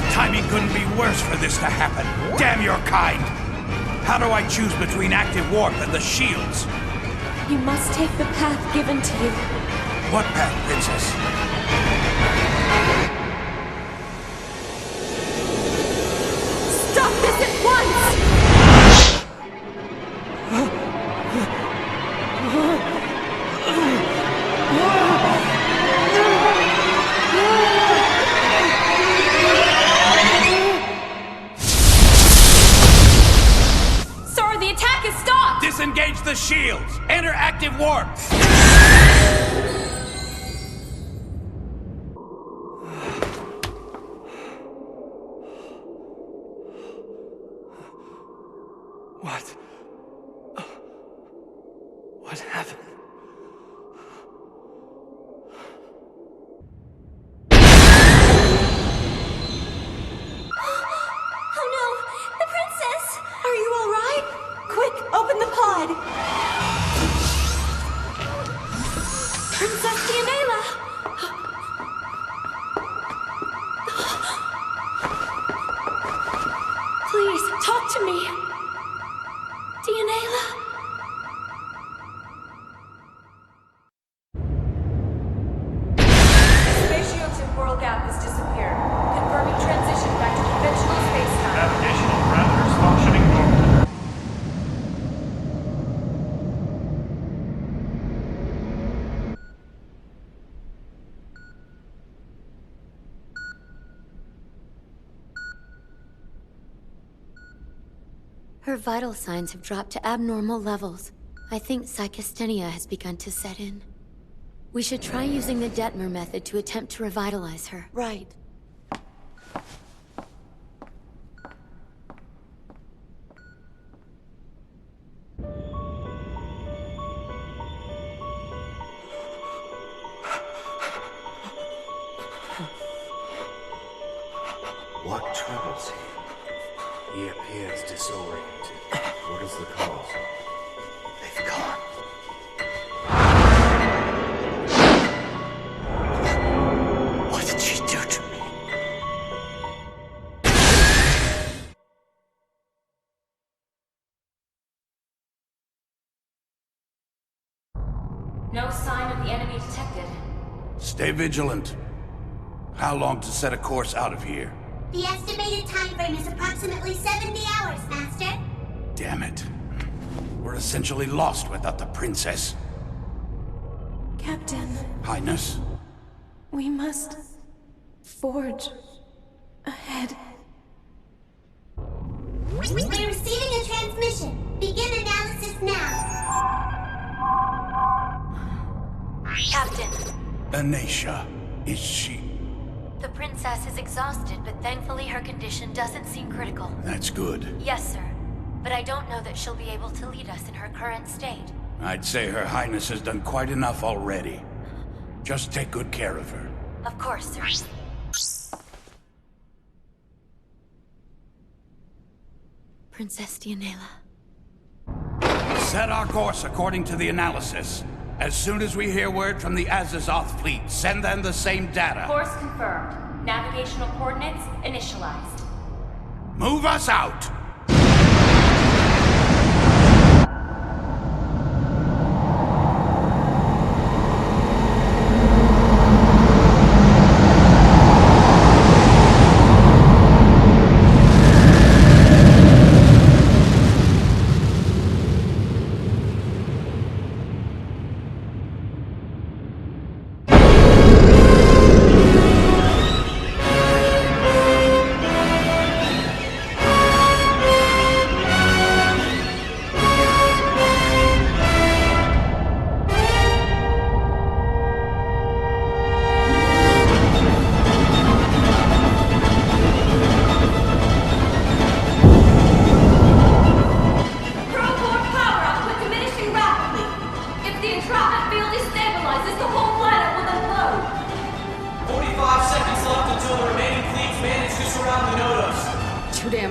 The timing couldn't be worse for this to happen. Damn your kind! How do I choose between active warp and the shields? You must take the path given to you. What path, Princess? Stop this at once! Sir, the attack is stopped! Disengage the shields! Enter active warp! What happened? Princess Deianeira! Please, talk to me. Deianeira? Spaceship's temporal gap has disappeared, confirming transition back to conventional space-time. Navigational parameters functioning normally. Her vital signs have dropped to abnormal levels. I think psychasthenia has begun to set in. We should try using the Detmer method to attempt to revitalize her. Right. What troubles him? He appears disoriented. What is the cause? They've gone. What did she do to me? No sign of the enemy detected. Stay vigilant. How long to set a course out of here? The estimated time frame is approximately 70 hours, Master. Damn it. We're essentially lost without the princess. Captain, Highness? we must forge ahead. We're receiving a transmission. Begin analysis now. Captain, Anisha. Is she... the princess is exhausted, but thankfully her condition doesn't seem critical. That's good. Yes, sir. But I don't know that she'll be able to lead us in her current state. I'd say Her Highness has done quite enough already. Just take good care of her. Of course, sir. Princess Deianeira. Set our course according to the analysis. As soon as we hear word from the Azazoth fleet, send them the same data. Course confirmed. Navigational coordinates initialized. Move us out!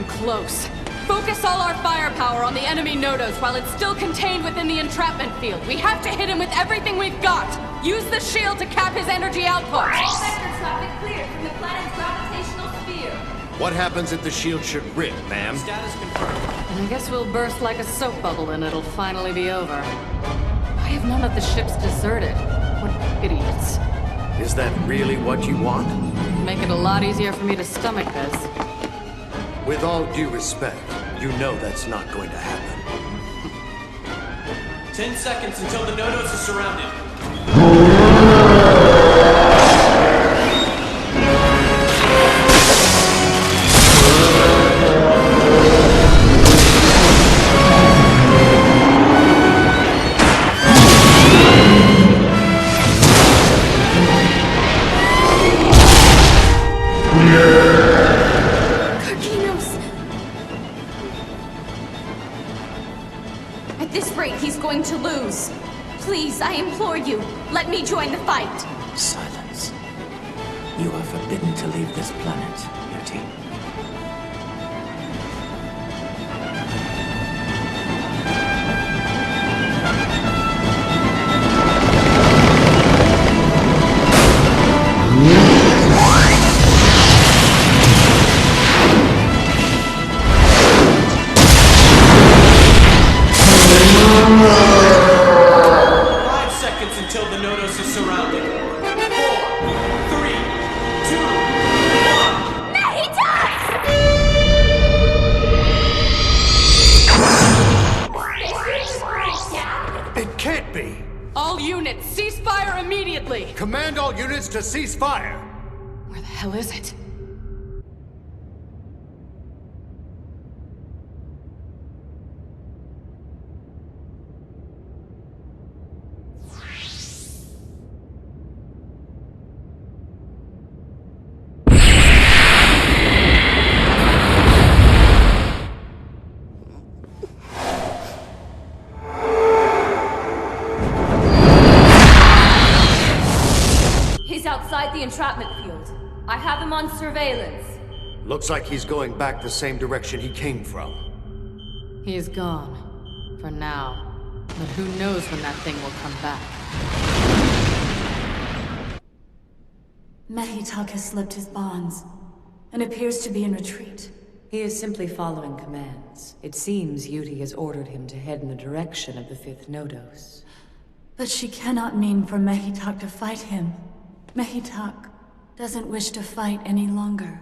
Close. Focus all our firepower on the enemy Nodos while it's still contained within the entrapment field. We have to hit him with everything we've got. Use the shield to cap his energy output. All sector traffic cleared from the planet's gravitational sphere. What happens if the shield should rip, ma'am? Status confirmed. I guess we'll burst like a soap bubble and it'll finally be over. Why have none of the ships deserted? What idiots. Is that really what you want? Make it a lot easier for me to stomach this. With all due respect, you know that's not going to happen. 10 seconds until the Nodos is surrounded. To lose. Please, I implore you, let me join the fight. Silence. You are forbidden to leave this planet, Beauty. surrounded. 4, 3, 2, 1. It can't be! All units, cease fire immediately! Command all units to cease fire! Where the hell is it? He's outside the entrapment field. I have him on surveillance. Looks like he's going back the same direction he came from. He is gone. For now. But who knows when that thing will come back. Mehitak has slipped his bonds, and appears to be in retreat. He is simply following commands. It seems Yuti has ordered him to head in the direction of the 5th Nodos. But she cannot mean for Mehitak to fight him. Mehitak doesn't wish to fight any longer.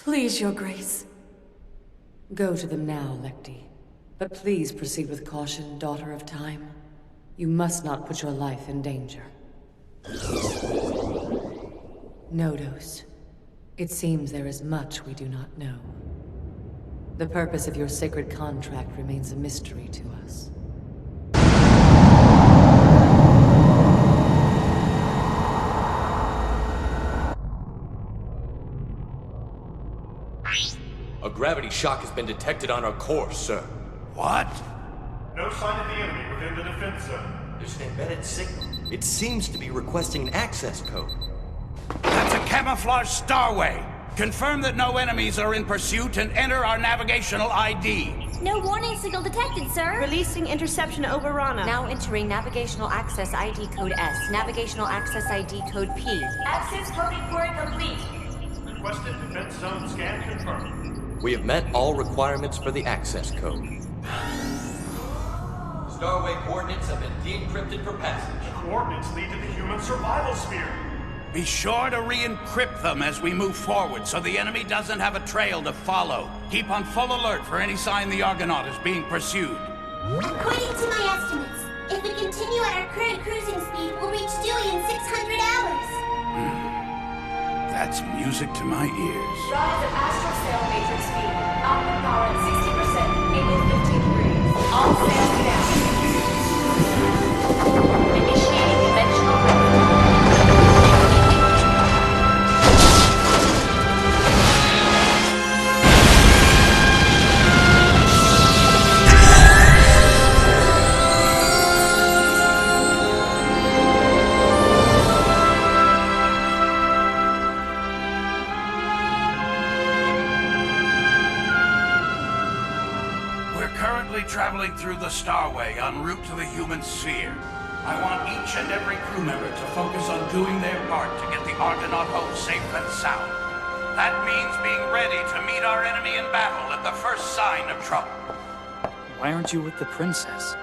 Please, Your Grace. Go to them now, Lecti. But please proceed with caution, Daughter of Time. You must not put your life in danger. Nodos. It seems there is much we do not know. The purpose of your sacred contract remains a mystery to us. A gravity shock has been detected on our course, sir. What? No sign of the enemy within the defense zone. There's an embedded signal. It seems to be requesting an access code. That's a camouflage starway. Confirm that no enemies are in pursuit and enter our navigational ID. No warning signal detected, sir. Releasing interception over Rana. Now entering navigational access ID code S, navigational access ID code P. Access code inquiry complete. Requested defense zone scan confirmed. We have met all requirements for the access code. Starway coordinates have been de-encrypted for passage. The coordinates lead to the human survival sphere. Be sure to re-encrypt them as we move forward so the enemy doesn't have a trail to follow. Keep on full alert for any sign the Argonaut is being pursued. According to my estimates, if we continue at our current cruising speed, we'll reach Dewey in 600 hours. It's music to my ears. Rise of astral sail matrix speed. Output power at 60%. Angle 15 degrees. All sails down. Initiating conventional lift. Traveling through the Starway en route to the human sphere. I want each and every crew member to focus on doing their part to get the Argonaut home safe and sound. That means being ready to meet our enemy in battle at the first sign of trouble. Why aren't you with the princess?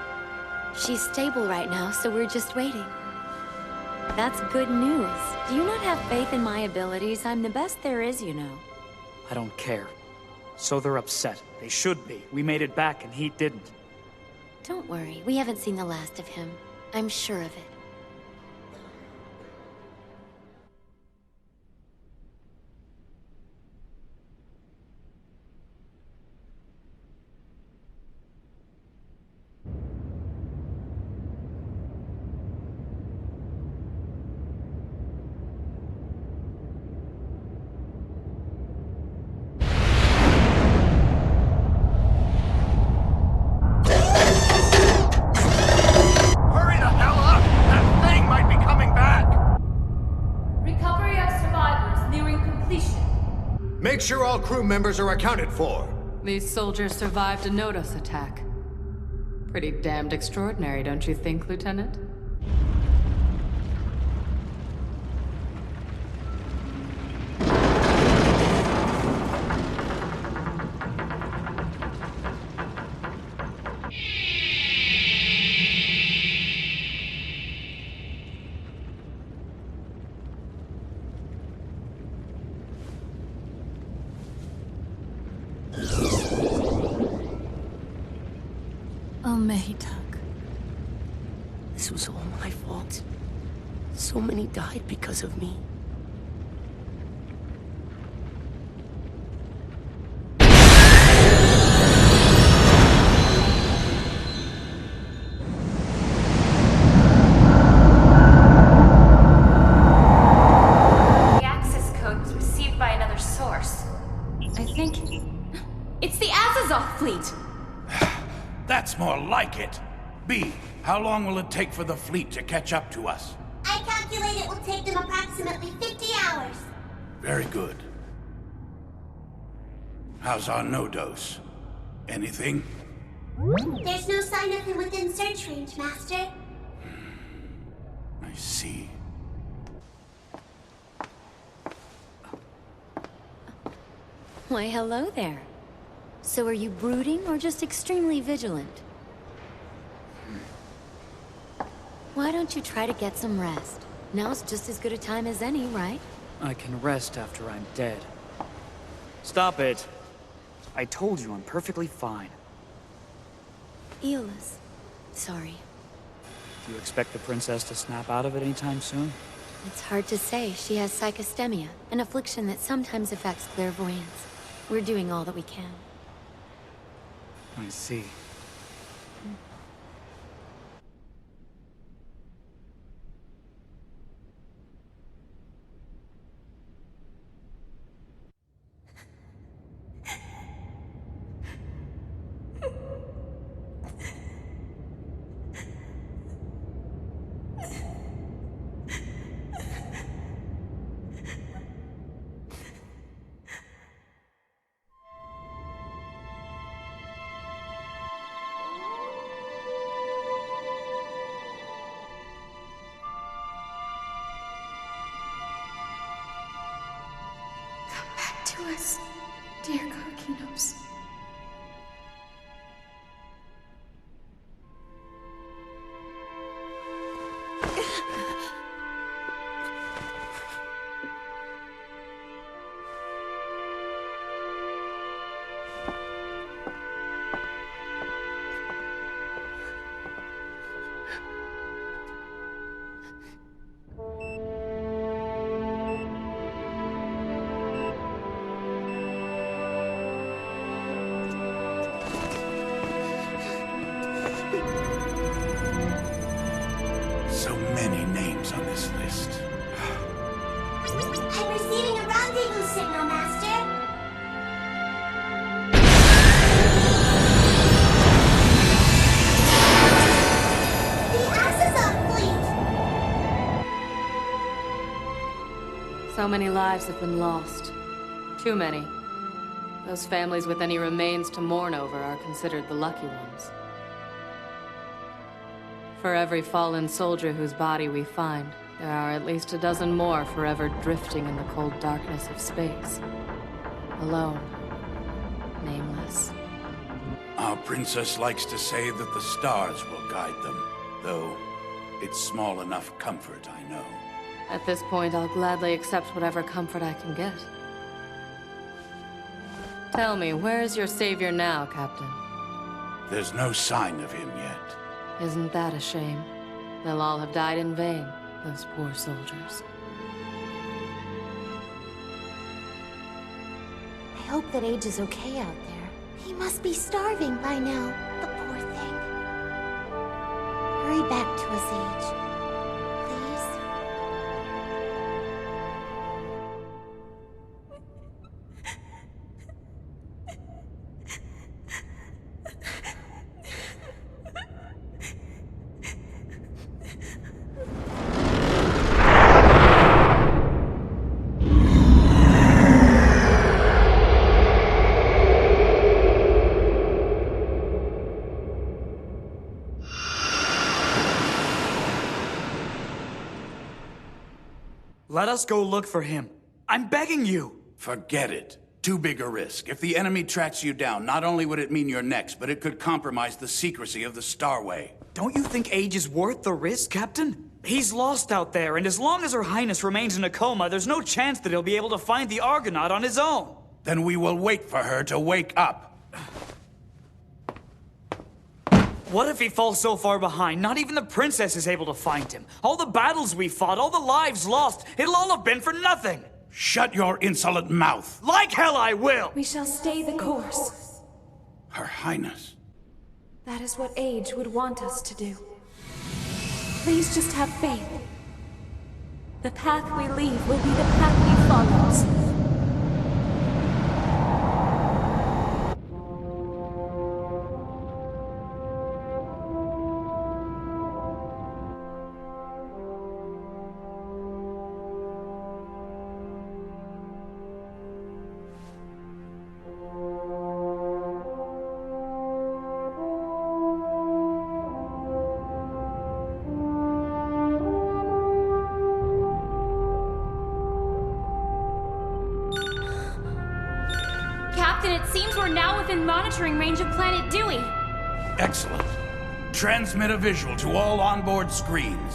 She's stable right now, so we're just waiting. That's good news. Do you not have faith in my abilities? I'm the best there is, you know. I don't care. So they're upset. They should be. We made it back and he didn't. Don't worry, we haven't seen the last of him. I'm sure of it. Make sure all crew members are accounted for. These soldiers survived a Nodos attack. Pretty damned extraordinary, don't you think, Lieutenant? This was all my fault. So many died because of me. The access code was received by another source. I think it's the Azazov fleet. That's more like it. B, how long will it take for the fleet to catch up to us? I calculate it will take them approximately 50 hours. Very good. How's our Nodos? Anything? There's no sign of him within search range, Master. I see. Why, hello there. So are you brooding or just extremely vigilant? Why don't you try to get some rest? Now's just as good a time as any, right? I can rest after I'm dead. Stop it. I told you I'm perfectly fine. Eolus. Sorry. Do you expect the princess to snap out of it anytime soon? It's hard to say. She has psychostemia, an affliction that sometimes affects clairvoyance. We're doing all that we can. I see. To us, dear Kokinos. I'm receiving a rendezvous signal, Master. The Axazon fleet! So many lives have been lost. Too many. Those families with any remains to mourn over are considered the lucky ones. For every fallen soldier whose body we find, there are at least a dozen more forever drifting in the cold darkness of space. Alone. Nameless. Our princess likes to say that the stars will guide them, though it's small enough comfort, I know. At this point, I'll gladly accept whatever comfort I can get. Tell me, where is your savior now, Captain? There's no sign of him yet. Isn't that a shame? They'll all have died in vain, those poor soldiers. I hope that Age is okay out there. He must be starving by now, the poor thing. Hurry back to us, Age. Please? Let us go look for him. I'm begging you. Forget it. Too big a risk. If the enemy tracks you down, not only would it mean you're next, but it could compromise the secrecy of the Starway. Don't you think Age is worth the risk, Captain? He's lost out there, and as long as Her Highness remains in a coma, there's no chance that he'll be able to find the Argonaut on his own. Then we will wait for her to wake up. What if he falls so far behind, not even the princess is able to find him? All the battles we fought, all the lives lost, it'll all have been for nothing! Shut your insolent mouth! Like hell I will! We shall stay the course. Her Highness. That is what Age would want us to do. Please just have faith. The path we leave will be the path he follows. Captain, it seems we're now within monitoring range of Planet Dewey. Excellent. Transmit a visual to all onboard screens.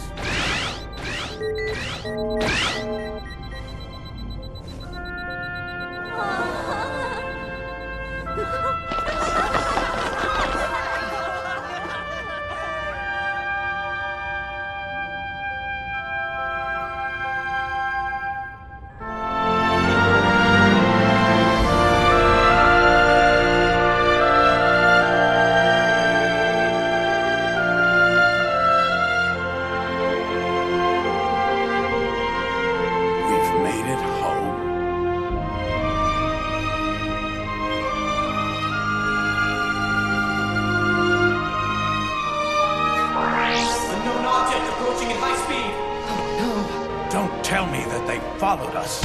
Tell me that they followed us.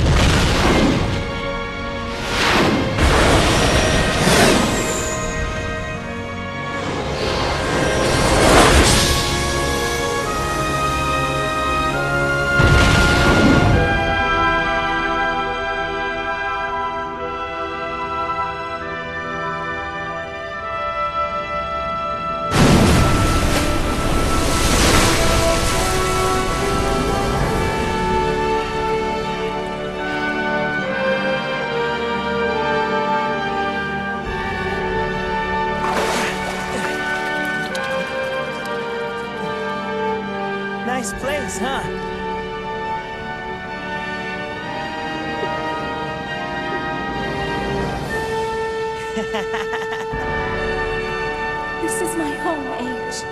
Nice place, huh? This is my home, Age.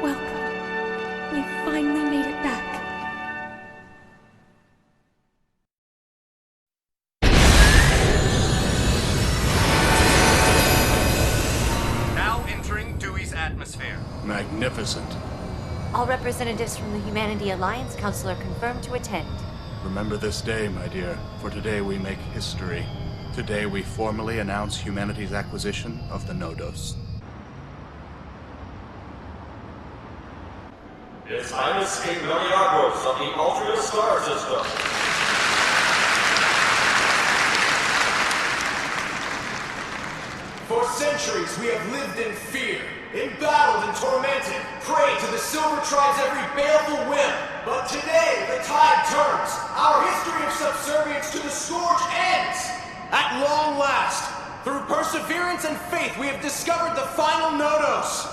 Welcome. We finally made it back. All representatives from the Humanity Alliance Council are confirmed to attend. Remember this day, my dear, for today we make history. Today we formally announce humanity's acquisition of the Nodos. His Highness King Meliagros of the Altria Star System. For centuries we have lived in fear, embattled and tormented, prey to the Silver Tribe's every baleful whim. But today, the tide turns. Our history of subservience to the Scourge ends. At long last, through perseverance and faith, we have discovered the final Nodos.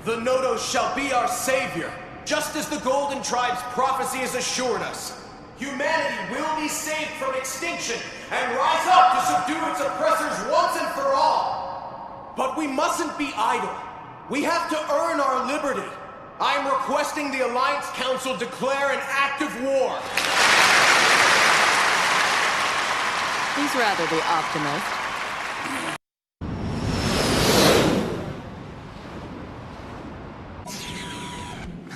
The Nodos shall be our savior, just as the Golden Tribe's prophecy has assured us. Humanity will be saved from extinction and rise up to subdue its oppressors once and for all. But we mustn't be idle. We have to earn our liberty. I am requesting the Alliance Council declare an act of war. He's rather the optimist.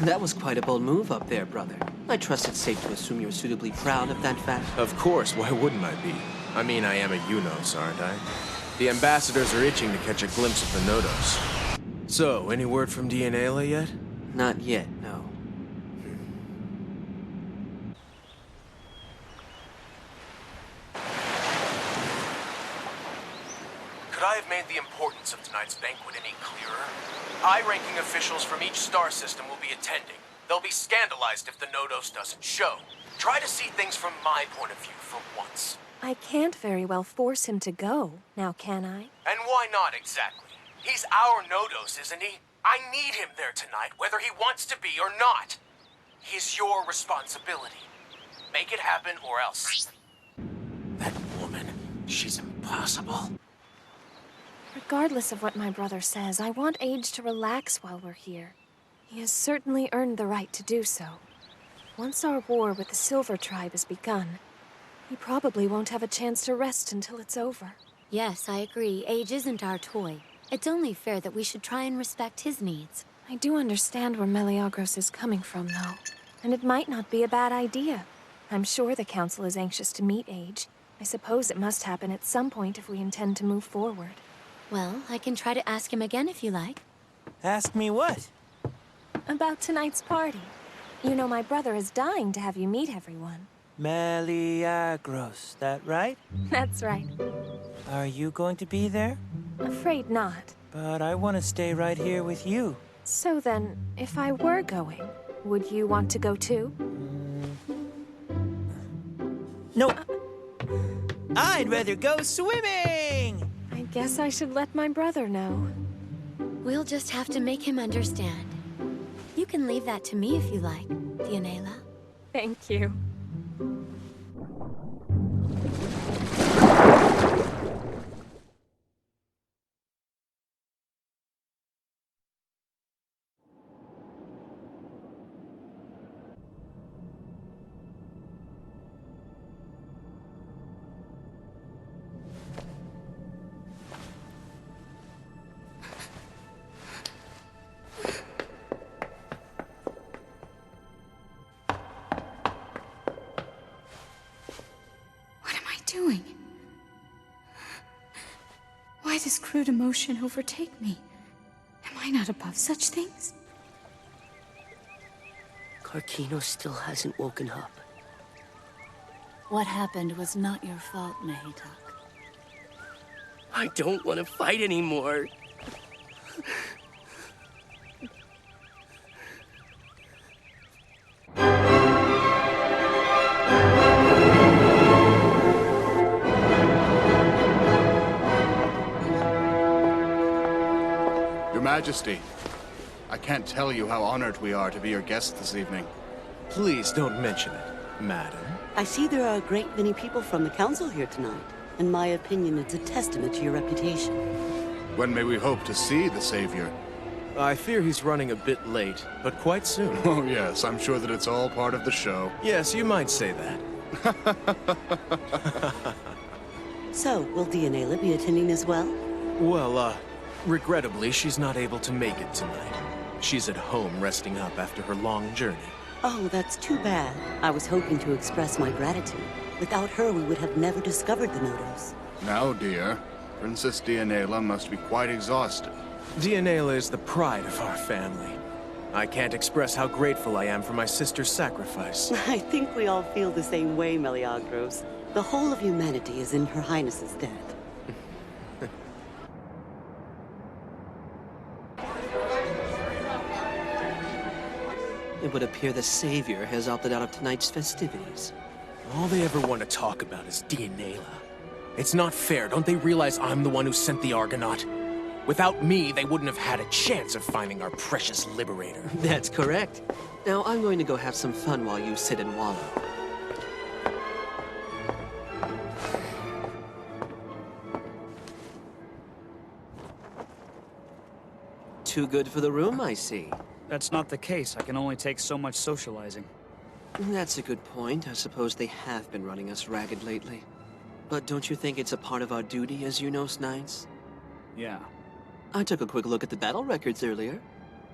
That was quite a bold move up there, brother. I trust it's safe to assume you're suitably proud of that fact. Of course, why wouldn't I be? I mean, I am a UNOS, aren't I? The ambassadors are itching to catch a glimpse of the Nodos. So, any word from Deianeira yet? Not yet, no. Could I have made the importance of tonight's banquet any clearer? High-ranking officials from each star system will be attending. They'll be scandalized if the Nodos doesn't show. Try to see things from my point of view for once. I can't very well force him to go, now can I? And why not exactly? He's our Nodos, isn't he? I need him there tonight, whether he wants to be or not. He's your responsibility. Make it happen or else. That woman, she's impossible. Regardless of what my brother says, I want Age to relax while we're here. He has certainly earned the right to do so. Once our war with the Silver Tribe has begun, he probably won't have a chance to rest until it's over. Yes, I agree. Age isn't our toy. It's only fair that we should try and respect his needs. I do understand where Meliagros is coming from, though. And it might not be a bad idea. I'm sure the Council is anxious to meet Age. I suppose it must happen at some point if we intend to move forward. Well, I can try to ask him again if you like. Ask me what? About tonight's party. You know, my brother is dying to have you meet everyone. Meliagros, that right? That's right. Are you going to be there? Afraid not. But I want to stay right here with you. So then, if I were going, would you want to go too? No. I'd rather go swimming! I guess I should let my brother know. We'll just have to make him understand. You can leave that to me if you like, Deianeira. Thank you. Doing? Why does crude emotion overtake me? Am I not above such things? Karkino still hasn't woken up. What happened was not your fault, Mehitak. I don't want to fight anymore. Majesty, I can't tell you how honored we are to be your guests this evening. Please don't mention it, madam. I see there are a great many people from the Council here tonight. In my opinion, it's a testament to your reputation. When may we hope to see the Savior? I fear he's running a bit late, but quite soon. Oh yes, I'm sure that it's all part of the show. Yes, you might say that. So, will Deianeira be attending as well? Well, Regrettably, she's not able to make it tonight. She's at home resting up after her long journey. Oh, that's too bad. I was hoping to express my gratitude. Without her, we would have never discovered the Nodos. Now, dear, Princess Deianeira must be quite exhausted. Deianeira is the pride of our family. I can't express how grateful I am for my sister's sacrifice. I think we all feel the same way, Meliagros. The whole of humanity is in Her Highness's debt. It would appear the Savior has opted out of tonight's festivities. All they ever want to talk about is Deianeira. It's not fair. Don't they realize I'm the one who sent the Argonaut? Without me, they wouldn't have had a chance of finding our precious liberator. That's correct. Now I'm going to go have some fun while you sit and wallow. Too good for the room, I see. That's not the case. I can only take so much socializing. That's a good point. I suppose they have been running us ragged lately. But don't you think it's a part of our duty as Unos Knights? Yeah. I took a quick look at the battle records earlier.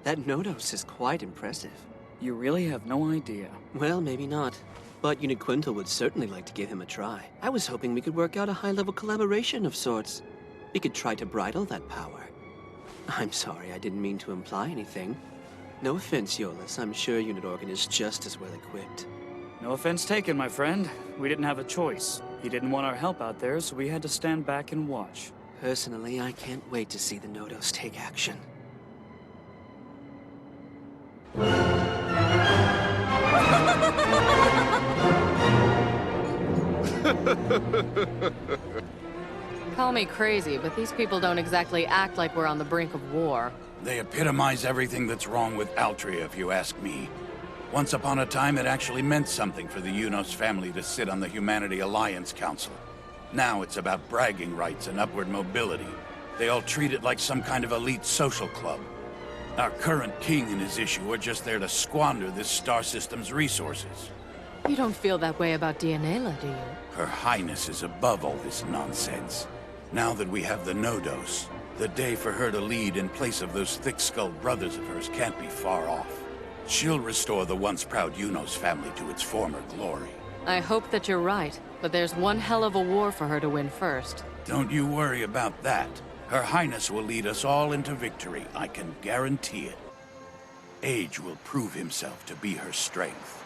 That Nodos is quite impressive. You really have no idea. Well, maybe not. But Unit Quintal would certainly like to give him a try. I was hoping we could work out a high-level collaboration of sorts. We could try to bridle that power. I'm sorry, I didn't mean to imply anything. No offense, Yolis. I'm sure Unit Organ is just as well equipped. No offense taken, my friend. We didn't have a choice. He didn't want our help out there, so we had to stand back and watch. Personally, I can't wait to see the Nodos take action. Call me crazy, but these people don't exactly act like we're on the brink of war. They epitomize everything that's wrong with Altria, if you ask me. Once upon a time, it actually meant something for the Unos family to sit on the Humanity Alliance Council. Now it's about bragging rights and upward mobility. They all treat it like some kind of elite social club. Our current king and his issue are just there to squander this star system's resources. You don't feel that way about Deianeira, do you? Her Highness is above all this nonsense. Now that we have the Nodos, the day for her to lead in place of those thick-skulled brothers of hers can't be far off. She'll restore the once proud Unos family to its former glory. I hope that you're right, but there's one hell of a war for her to win first. Don't you worry about that. Her Highness will lead us all into victory, I can guarantee it. Age will prove himself to be her strength.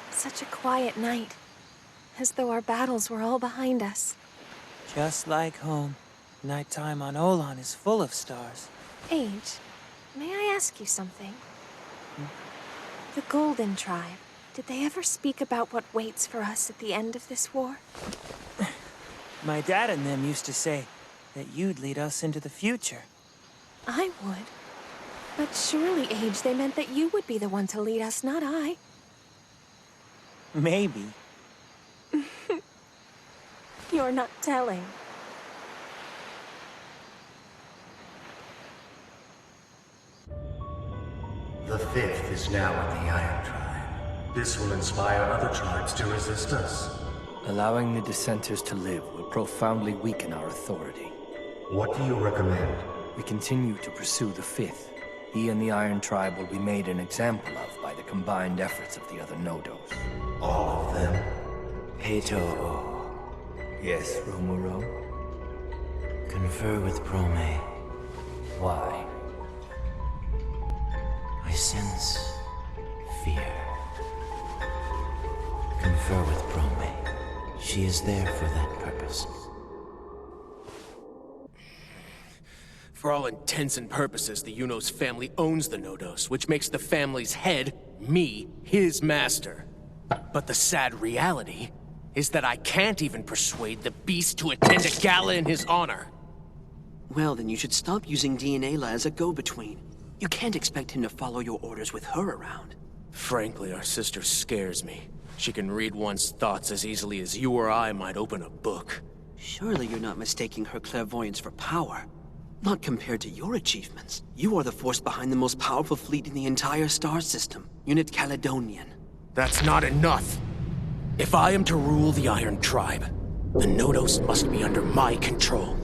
Such a quiet night. As though our battles were all behind us. Just like home. Nighttime on Olan is full of stars. Age, may I ask you something? The Golden Tribe, did they ever speak about what waits for us at the end of this war? My dad and them used to say that you'd lead us into the future. I would. But surely, Age, they meant that you would be the one to lead us, not I. Maybe. You're not telling. The fifth is now at the Iron Tribe. This will inspire other tribes to resist us. Allowing the dissenters to live will profoundly weaken our authority. What do you recommend? We continue to pursue the fifth. He and the Iron Tribe will be made an example of by the combined efforts of the other Nodos. All of them? Peto. Yes, Romero? Confer with Prome. Why? I sense fear. Confer with Prome. She is there for that purpose. For all intents and purposes, the Unos family owns the Nodos, which makes the family's head, me, his master. But the sad reality is that I can't even persuade the beast to attend a gala in his honor. Well, then you should stop using Deianeira as a go-between. You can't expect him to follow your orders with her around. Frankly, our sister scares me. She can read one's thoughts as easily as you or I might open a book. Surely you're not mistaking her clairvoyance for power. Not compared to your achievements. You are the force behind the most powerful fleet in the entire star system, Unit Caledonian. That's not enough. If I am to rule the Iron Tribe, the Nodos must be under my control.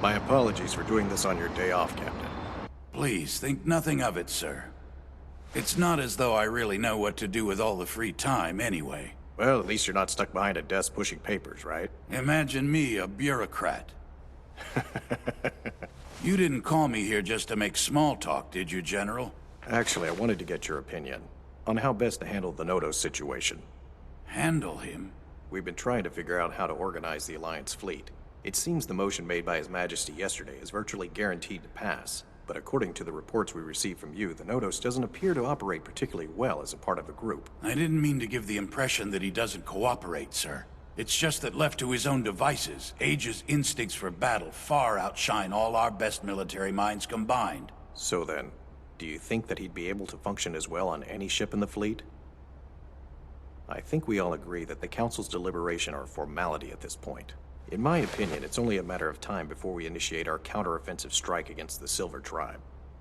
My apologies for doing this on your day off, Captain. Please, think nothing of it, sir. It's not as though I really know what to do with all the free time, anyway. Well, at least you're not stuck behind a desk pushing papers, right? Imagine me, a bureaucrat. You didn't call me here just to make small talk, did you, General? Actually, I wanted to get your opinion on how best to handle the Nodo situation. Handle him? We've been trying to figure out how to organize the Alliance fleet. It seems the motion made by His Majesty yesterday is virtually guaranteed to pass. But according to the reports we received from you, the Nodos doesn't appear to operate particularly well as a part of a group. I didn't mean to give the impression that he doesn't cooperate, sir. It's just that left to his own devices, Age's instincts for battle far outshine all our best military minds combined. So then, do you think that he'd be able to function as well on any ship in the fleet? I think we all agree that the Council's deliberation are a formality at this point. In my opinion, it's only a matter of time before we initiate our counter-offensive strike against the Silver Tribe.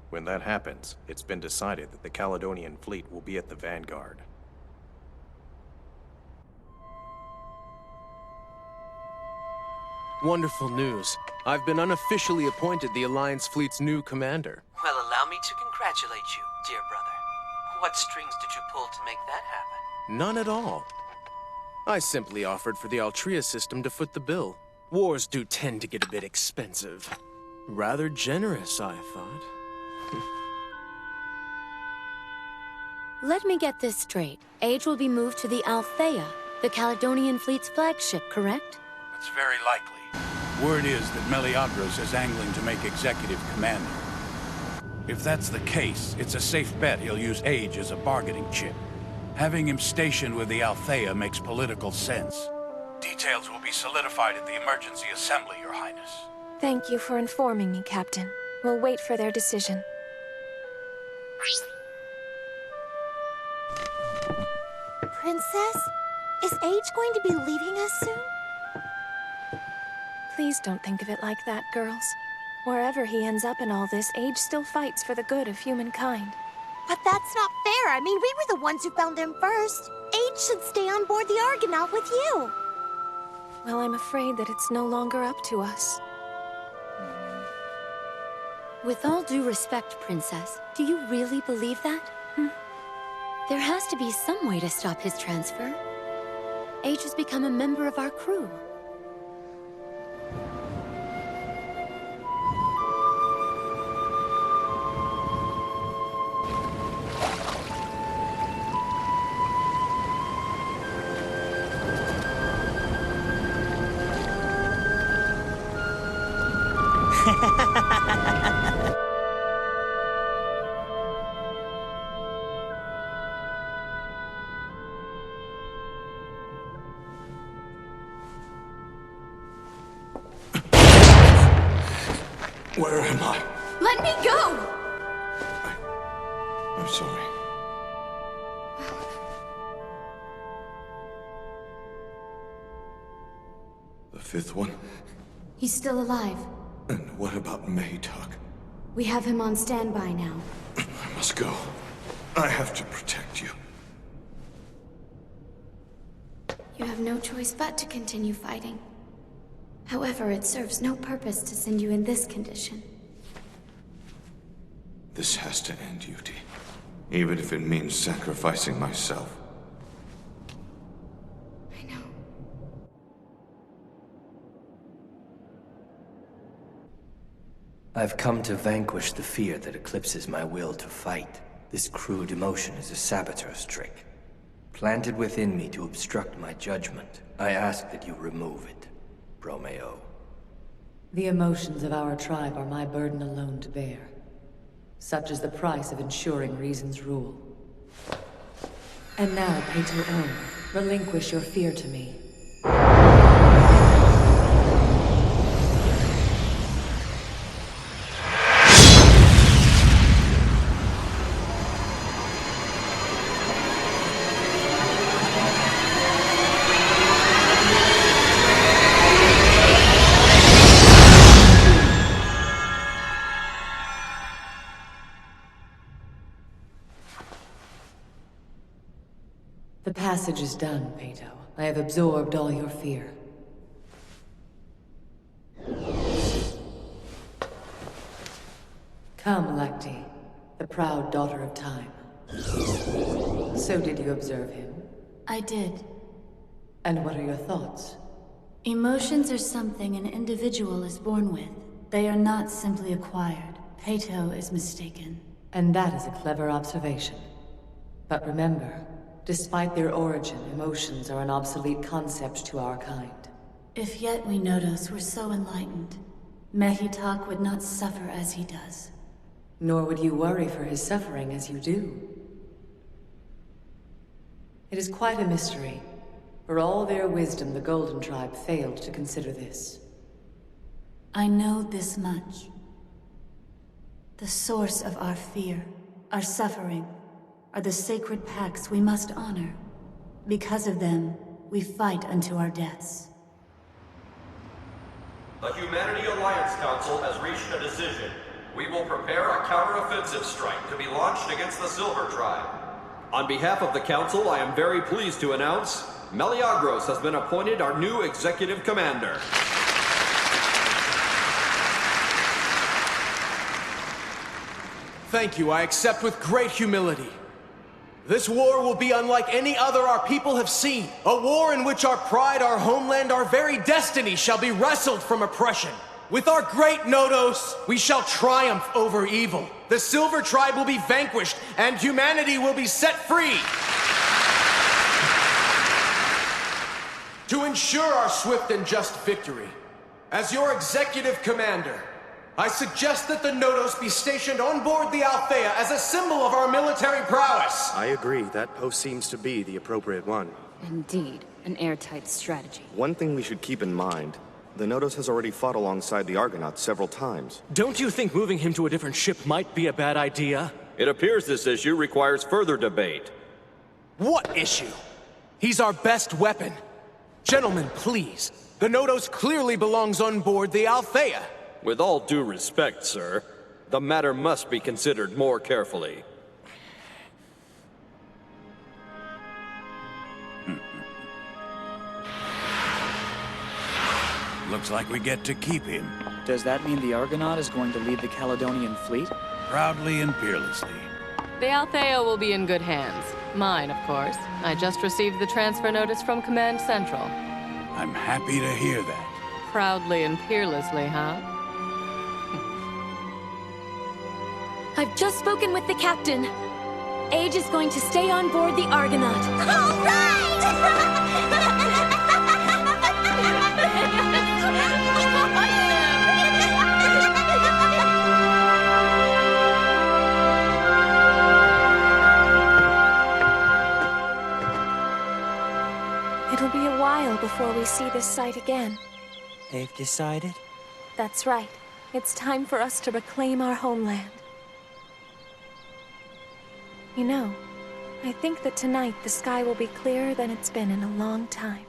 When that happens, it's been decided that the Caledonian fleet will be at the vanguard. Wonderful news. I've been unofficially appointed the Alliance fleet's new commander. Well, allow me to congratulate you, dear brother. What strings did you pull to make that happen? None at all. I simply offered for the Altria system to foot the bill. Wars do tend to get a bit expensive. Rather generous, I thought. Let me get this straight. Age will be moved to the Althea, the Caledonian fleet's flagship, correct? It's very likely. Word is that Meliadros is angling to make executive commander. If that's the case, it's a safe bet he'll use Age as a bargaining chip. Having him stationed with the Althea makes political sense. Details will be solidified at the emergency assembly, Your Highness. Thank you for informing me, Captain. We'll wait for their decision. Princess? Is Age going to be leaving us soon? Please don't think of it like that, girls. Wherever he ends up in all this, Age still fights for the good of humankind. But that's not fair. I mean, we were the ones who found him first. Age should stay on board the Argonaut with you. Well, I'm afraid that it's no longer up to us. With all due respect, Princess, do you really believe that? There has to be some way to stop his transfer. Age has become a member of our crew. Where am I? Let me go! I'm sorry. The fifth one? He's still alive. And what about Maytug? We have him on standby now. I must go. I have to protect you. You have no choice but to continue fighting. However, it serves no purpose to send you in this condition. This has to end, Yuti. Even if it means sacrificing myself. I know. I've come to vanquish the fear that eclipses my will to fight. This crude emotion is a saboteur's trick. Planted within me to obstruct my judgment. I ask that you remove it, Romeo. The emotions of our tribe are my burden alone to bear. Such is the price of ensuring reason's rule. And now, Pato Ohm, relinquish your fear to me. The passage is done, Pato. I have absorbed all your fear. Come, Lacti, the proud daughter of time. So did you observe him? I did. And what are your thoughts? Emotions are something an individual is born with. They are not simply acquired. Pato is mistaken. And that is a clever observation. But remember, despite their origin, emotions are an obsolete concept to our kind. If yet we Nodos were so enlightened, Mehitak would not suffer as he does. Nor would you worry for his suffering as you do. It is quite a mystery. For all their wisdom, the Golden Tribe failed to consider this. I know this much. The source of our fear, our suffering, are the sacred pacts we must honor. Because of them, we fight unto our deaths. The Humanity Alliance Council has reached a decision. We will prepare a counter-offensive strike to be launched against the Silver Tribe. On behalf of the Council, I am very pleased to announce Meliagros has been appointed our new Executive Commander. Thank you, I accept with great humility. This war will be unlike any other our people have seen. A war in which our pride, our homeland, our very destiny shall be wrestled from oppression. With our great Nodos, we shall triumph over evil. The Silver Tribe will be vanquished, and humanity will be set free. To ensure our swift and just victory, as your executive commander, I suggest that the Nodos be stationed on board the Althea as a symbol of our military prowess. I agree. That post seems to be the appropriate one. Indeed, an airtight strategy. One thing we should keep in mind, the Nodos has already fought alongside the Argonauts several times. Don't you think moving him to a different ship might be a bad idea? It appears this issue requires further debate. What issue? He's our best weapon. Gentlemen, please. The Nodos clearly belongs on board the Althea. With all due respect, sir, the matter must be considered more carefully. Looks like we get to keep him. Does that mean the Argonaut is going to lead the Caledonian fleet? Proudly and fearlessly. The Althea will be in good hands. Mine, of course. I just received the transfer notice from Command Central. I'm happy to hear that. Proudly and fearlessly, huh? I've just spoken with the captain. Age is going to stay on board the Argonaut. All right! It'll be a while before we see this site again. They've decided? That's right. It's time for us to reclaim our homeland. You know, I think that tonight the sky will be clearer than it's been in a long time.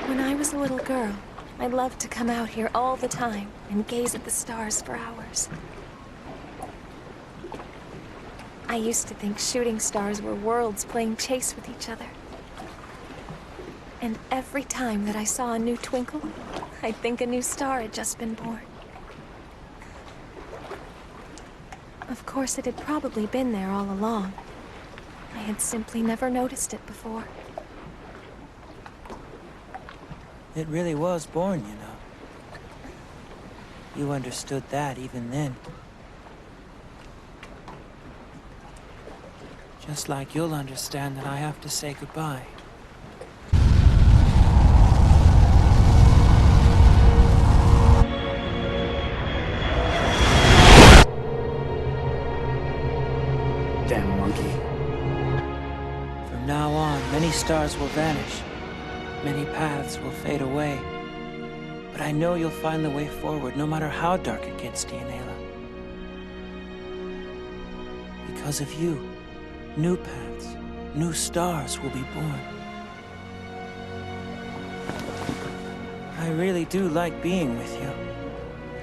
When I was a little girl, I loved to come out here all the time and gaze at the stars for hours. I used to think shooting stars were worlds playing chase with each other. And every time that I saw a new twinkle, I'd think a new star had just been born. Of course, it had probably been there all along. I had simply never noticed it before. It really was born, you know. You understood that even then. Just like you'll understand that I have to say goodbye. Damn monkey. From now on, many stars will vanish. Many paths will fade away. But I know you'll find the way forward, no matter how dark it gets, Deianeira. Because of you, new paths, new stars will be born. I really do like being with you,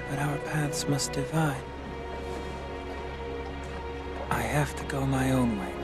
but our paths must divide. I have to go my own way.